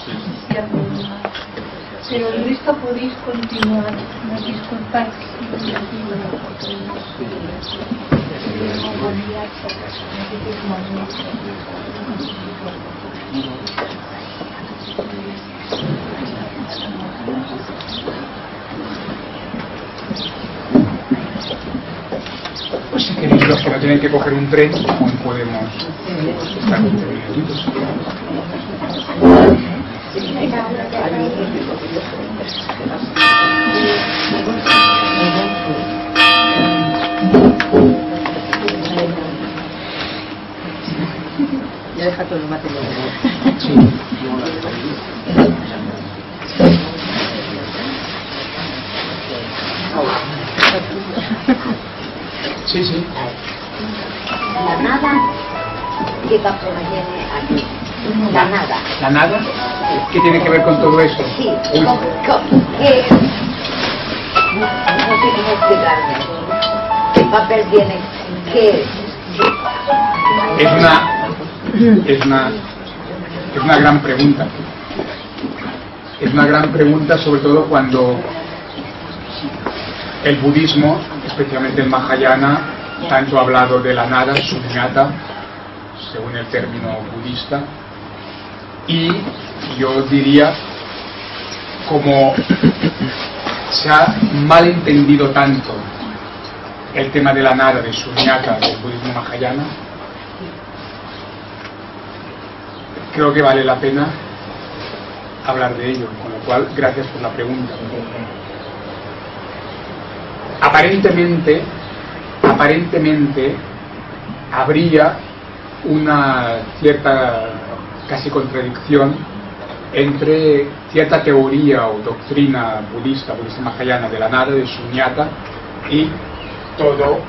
Sí. Si alguno más. Pero el resto podéis continuar. Nos disculpáis si no pues si queréis, los que no tienen que coger un tren, aún podemos estar 20 minutitos. Ya deja todo el material. Sí, sí. La nada, ¿qué papel tiene aquí? La nada. ¿La nada? ¿Qué tiene que ver con todo eso? Sí, Uy. ¿qué? No sé cómo explicarme. ¿Qué papel tiene? ¿Qué es? Es una gran pregunta. Es una gran pregunta, sobre todo cuando el budismo, especialmente el Mahayana, tanto ha hablado de la nada, sunyata, según el término budista, y yo diría, como se ha malentendido tanto el tema de la nada, de sunyata, del budismo Mahayana, creo que vale la pena hablar de ello, con lo cual, gracias por la pregunta. Aparentemente habría una cierta casi contradicción entre cierta teoría o doctrina budista mahayana de la nada, de sunyata, y todo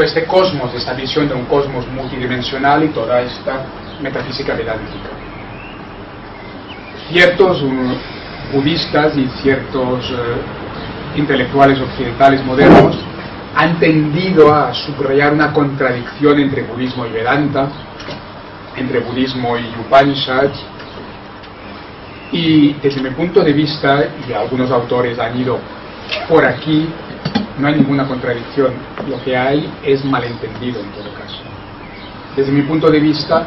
este cosmos, esta visión de un cosmos multidimensional y toda esta metafísica vedántica. Ciertos budistas y ciertos intelectuales occidentales modernos han tendido a subrayar una contradicción entre budismo y Vedanta, entre budismo y Upanishads, y desde mi punto de vista, y algunos autores han ido por aquí, no hay ninguna contradicción. Lo que hay es malentendido en todo caso. Desde mi punto de vista,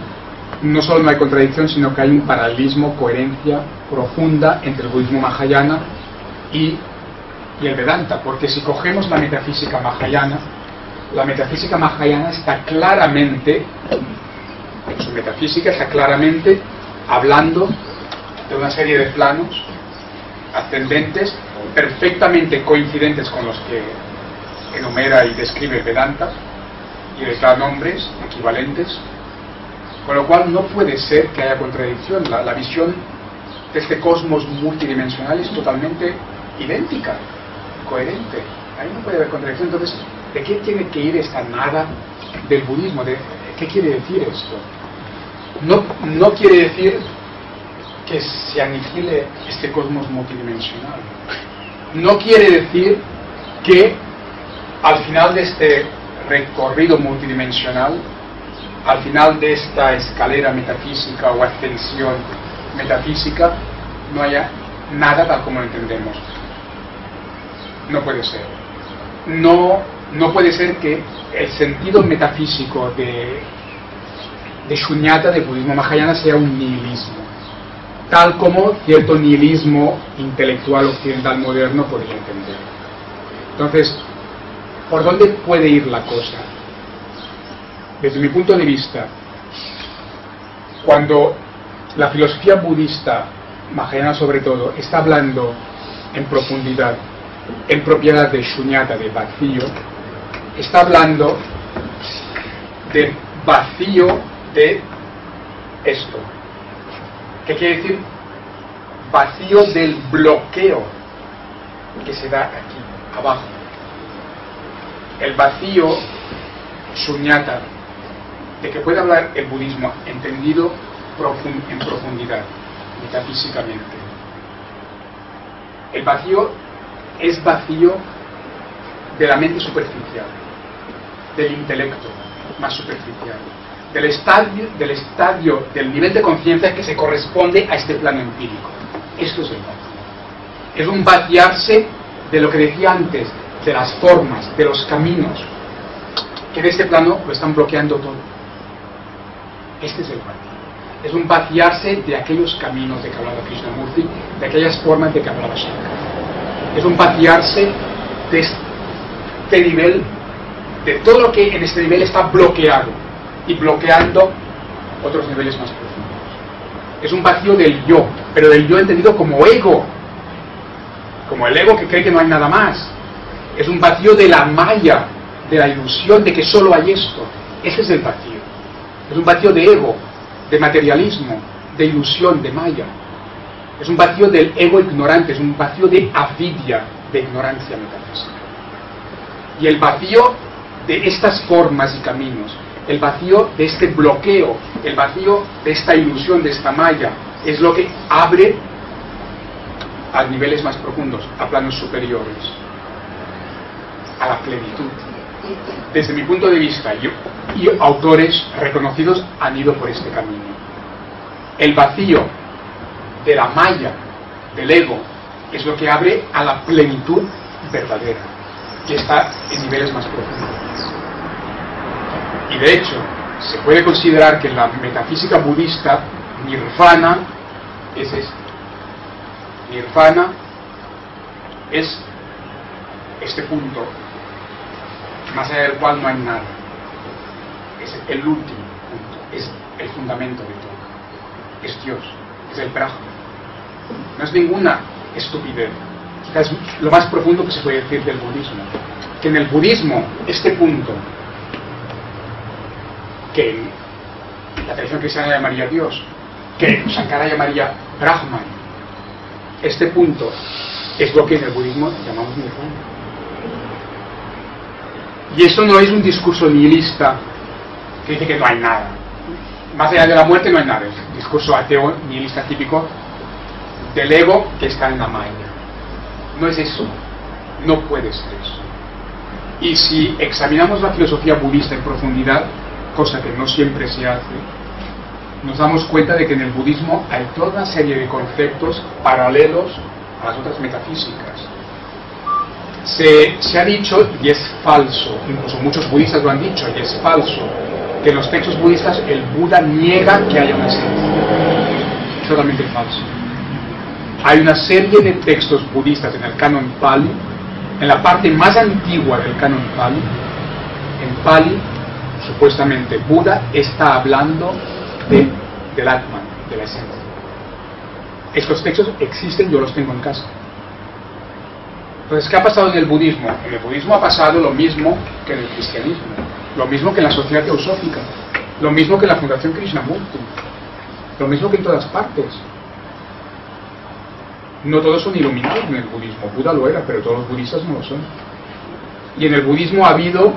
no solo no hay contradicción, sino que hay un paralelismo, coherencia profunda entre el budismo mahayana y el Vedanta, porque si cogemos la metafísica mahayana está claramente, en su metafísica está claramente hablando de una serie de planos ascendentes perfectamente coincidentes con los que enumera y describe el Vedanta, y les da nombres equivalentes, con lo cual no puede ser que haya contradicción. La visión de este cosmos multidimensional es totalmente idéntica, coherente. Ahí no puede haber contradicción. Entonces, ¿de qué tiene que ir esta nada del budismo? ¿Qué quiere decir esto? No quiere decir que se aniquile este cosmos multidimensional. No quiere decir que al final de este recorrido multidimensional, al final de esta escalera metafísica o ascensión metafísica, no haya nada tal como lo entendemos. No puede ser. No puede ser que el sentido metafísico de Shunyata, del budismo mahayana, sea un nihilismo, tal como cierto nihilismo intelectual occidental moderno podría entender. Entonces, ¿por dónde puede ir la cosa? Desde mi punto de vista, cuando la filosofía budista, mahayana sobre todo, está hablando en profundidad en propiedad de shunyata, de vacío, está hablando de vacío de esto. ¿Qué quiere decir? Vacío del bloqueo que se da aquí, abajo. El vacío shunyata, de que puede hablar el budismo entendido en profundidad, metafísicamente. El vacío es vacío de la mente superficial, del intelecto más superficial, del nivel de conciencia que se corresponde a este plano empírico. Esto es el vacío. Es un vaciarse de lo que decía antes, de las formas, de los caminos, que de este plano lo están bloqueando todo. Este es el vacío. Es un vaciarse de aquellos caminos de que hablaba Krishnamurti, de aquellas formas de que hablaba Shankara. Es un vaciarse de este nivel, de todo lo que en este nivel está bloqueado y bloqueando otros niveles más profundos. Es un vacío del yo, pero del yo entendido como ego, como el ego que cree que no hay nada más. Es un vacío de la maya, de la ilusión de que solo hay esto. Ese es el vacío. Es un vacío de ego, de materialismo, de ilusión, de maya. Es un vacío del ego ignorante, es un vacío de avidya, de ignorancia metafísica. Y el vacío de estas formas y caminos, el vacío de este bloqueo, el vacío de esta ilusión, de esta maya, es lo que abre a niveles más profundos, a planos superiores, a la plenitud. Desde mi punto de vista, y autores reconocidos han ido por este camino. El vacío de la maya, del ego, es lo que abre a la plenitud verdadera, que está en niveles más profundos. Y de hecho, se puede considerar que en la metafísica budista, nirvana es esto. Nirvana es este punto, más allá del cual no hay nada. Es el último punto, es el fundamento de todo. Es Dios, es el Brahma. No es ninguna estupidez. Quizás es lo más profundo que se puede decir del budismo. Que en el budismo, este punto, que en la tradición cristiana llamaría Dios, que Shankara llamaría Brahman, este punto es lo que en el budismo llamamos nirvana. Y eso no es un discurso nihilista que dice que no hay nada. Más allá de la muerte no hay nada. Es un discurso ateo nihilista típico del ego que está en la maya. No es eso. No puede ser eso. Y si examinamos la filosofía budista en profundidad, cosa que no siempre se hace, nos damos cuenta de que en el budismo hay toda una serie de conceptos paralelos a las otras metafísicas. Se ha dicho, y es falso, incluso muchos budistas lo han dicho, y es falso, que en los textos budistas el Buda niega que haya una esencia. Es totalmente falso. Hay una serie de textos budistas en el canon Pali, en la parte más antigua del canon Pali. En Pali, supuestamente, Buda está hablando del Atman, de la esencia. Estos textos existen, yo los tengo en casa. Entonces, ¿qué ha pasado en el budismo? En el budismo ha pasado lo mismo que en el cristianismo, lo mismo que en la sociedad teosófica, lo mismo que en la Fundación Krishnamurti, lo mismo que en todas partes. No todos son iluminados en el budismo. Buda lo era, pero todos los budistas no lo son. Y en el budismo ha habido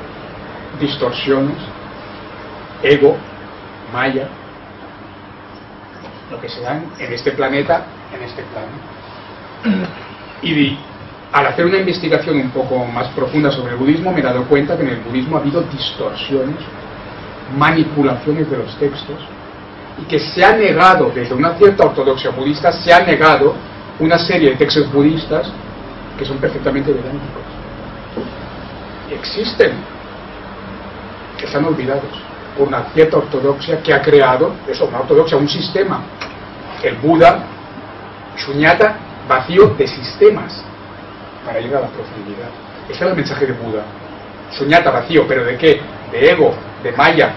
distorsiones, ego, maya, lo que se dan en este planeta, en este plano. Y al hacer una investigación un poco más profunda sobre el budismo, me he dado cuenta que en el budismo ha habido distorsiones, manipulaciones de los textos, y que se ha negado, desde una cierta ortodoxia budista, se ha negado una serie de textos budistas que son perfectamente vedánticos. Existen, que están olvidados por una cierta ortodoxia que ha creado, eso, una ortodoxia, un sistema. El Buda, shunyata, vacío de sistemas para llegar a la profundidad. Ese era el mensaje de Buda. Shunyata, vacío, ¿pero de qué? De ego, de maya,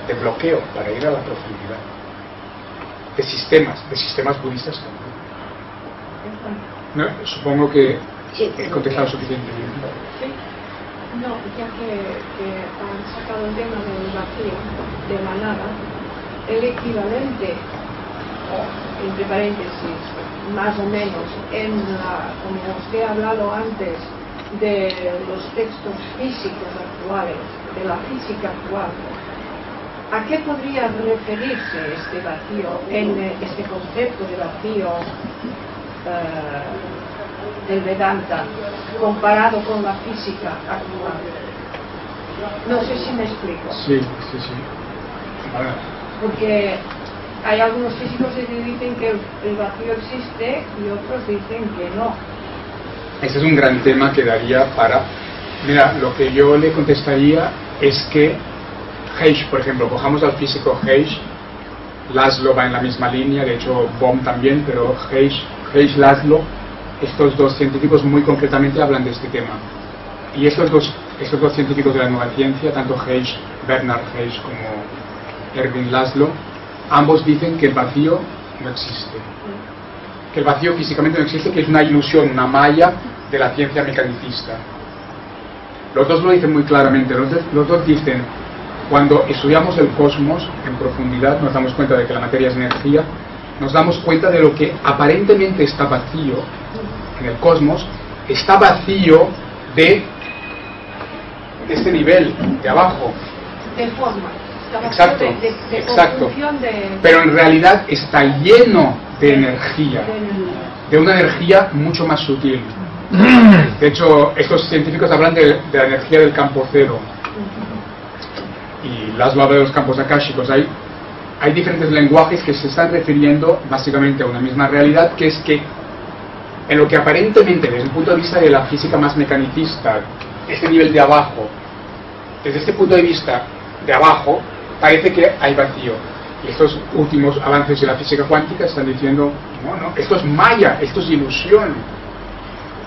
de bloqueo, para ir a la profundidad. De sistemas budistas también. No, supongo que Sí, he contestado suficientemente. Sí. No, ya que han sacado el tema del vacío, de la nada, el equivalente, o entre paréntesis, más o menos, como usted ha hablado antes, de los textos físicos actuales, de la física actual, ¿a qué podría referirse este vacío, este concepto de vacío del Vedanta comparado con la física actual? No sé si me explico. Sí. Vale. Porque hay algunos físicos que dicen que el vacío existe y otros dicen que no. Este es un gran tema que daría para... Mira, lo que yo le contestaría es que Heish, por ejemplo, cojamos al físico Heish, Laszlo va en la misma línea, de hecho Bohm también, pero Heish, Laszlo, estos dos científicos muy concretamente hablan de este tema. Y estos dos científicos de la nueva ciencia, tanto Bernard Heish como Erwin Laszlo, ambos dicen que el vacío no existe. Que el vacío físicamente no existe, que es una ilusión, una malla de la ciencia mecanicista. Los dos lo dicen muy claramente. Los dos dicen, cuando estudiamos el cosmos en profundidad, nos damos cuenta de que la materia es energía, nos damos cuenta de lo que aparentemente está vacío en el cosmos, está vacío de este nivel de abajo. De forma. Exacto, de exacto. construcción de... Pero en realidad está lleno de energía, de una energía mucho más sutil. De hecho, estos científicos hablan de la energía del campo cero. Y Laszlo habla de los campos akáshicos. Hay diferentes lenguajes que se están refiriendo básicamente a una misma realidad, que es que en lo que aparentemente, desde el punto de vista de la física más mecanicista, este nivel de abajo, desde este punto de vista de abajo, parece que hay vacío. Y estos últimos avances de la física cuántica están diciendo, no, esto es maya, esto es ilusión.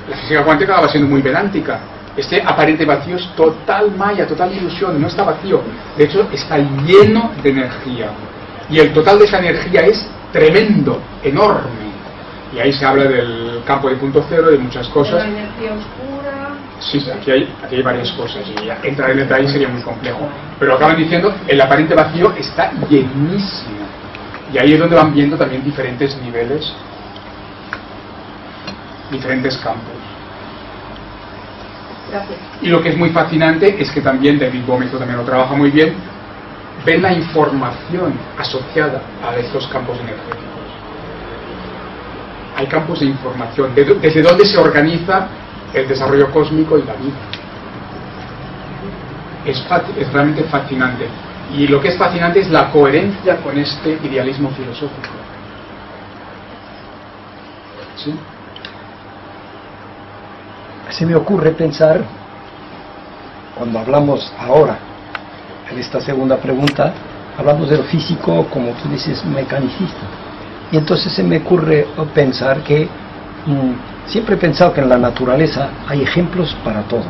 La física cuántica va siendo muy vedántica. Este aparente vacío es total maya, total ilusión, no está vacío. De hecho, está lleno de energía. Y el total de esa energía es tremendo, enorme. Y ahí se habla del campo de punto cero, de muchas cosas. De la energía oscura. Sí, aquí hay varias cosas y entrar en detalle sería muy complejo. Pero acaban diciendo, el aparente vacío está llenísimo. Y ahí es donde van viendo también diferentes niveles, diferentes campos. Gracias. Y lo que es muy fascinante es que también David Bohm, esto también lo trabaja muy bien, ven la información asociada a estos campos energéticos. Hay campos de información, desde dónde se organiza el desarrollo cósmico y la vida. Es realmente fascinante. Y lo que es fascinante es la coherencia con este idealismo filosófico. ¿Sí? Se me ocurre pensar, cuando hablamos ahora, en esta segunda pregunta, hablamos de lo físico, como tú dices, mecanicista. Y entonces se me ocurre pensar que siempre he pensado que en la naturaleza hay ejemplos para todo,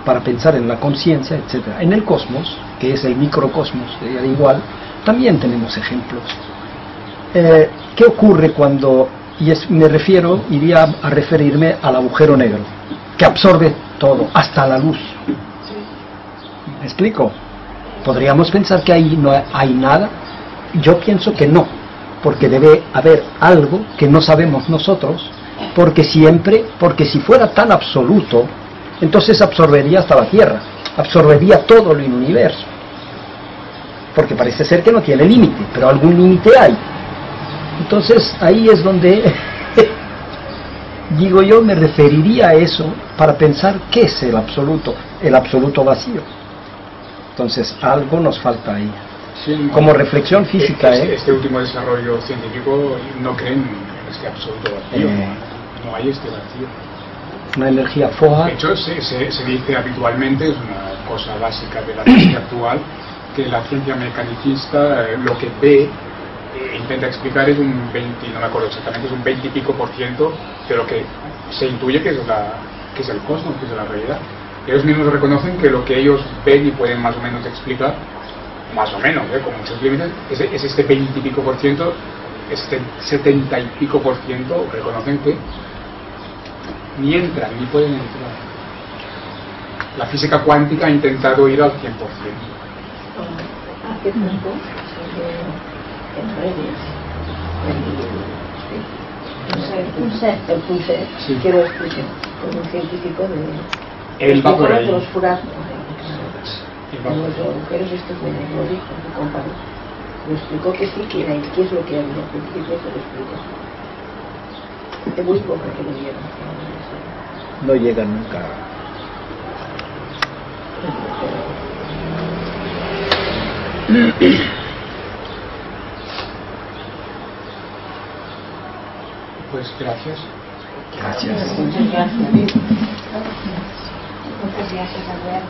para pensar en la conciencia, etc. En el cosmos, que es el microcosmos, al igual, también tenemos ejemplos. ¿Qué ocurre cuando, me refiero, iría a referirme al agujero negro, que absorbe todo, hasta la luz? ¿Me explico? ¿Podríamos pensar que ahí no hay nada? Yo pienso que no, porque debe haber algo que no sabemos nosotros, porque si fuera tan absoluto, entonces absorbería hasta la Tierra, absorbería todo el universo, porque parece ser que no tiene límite, pero algún límite hay. Entonces ahí es donde digo yo, me referiría a eso para pensar qué es el absoluto vacío. Entonces algo nos falta ahí. Sí, como reflexión física. Este último desarrollo científico no creen en este absoluto vacío. No hay este vacío. Una energía foja. De hecho, se dice habitualmente, es una cosa básica de la ciencia actual, que la ciencia mecanicista lo que ve, intenta explicar es un 20, no me acuerdo exactamente, es un 20 y pico % de lo que se intuye que es el cosmos, que es la realidad. Ellos mismos reconocen que lo que ellos ven y pueden más o menos explicar, más o menos, con muchos límites, es este 20 y pico %, este 70 y pico %, reconocen que ni entran, ni pueden entrar. La física cuántica ha intentado ir al 100%. Hace poco, en redes, el Punset, Sí. que lo expliqué, con un científico de... Él va por ahí. De los furas, Él va por los ahí. agujeros estos de Rodrigo, su compañero. Lo explicó que sí, que era, y qué es lo que había, al principio se lo explicó. Hace muy poco que lo vieron. No llega nunca. Pues gracias. Gracias. Muchas gracias. Muchas gracias, Albert.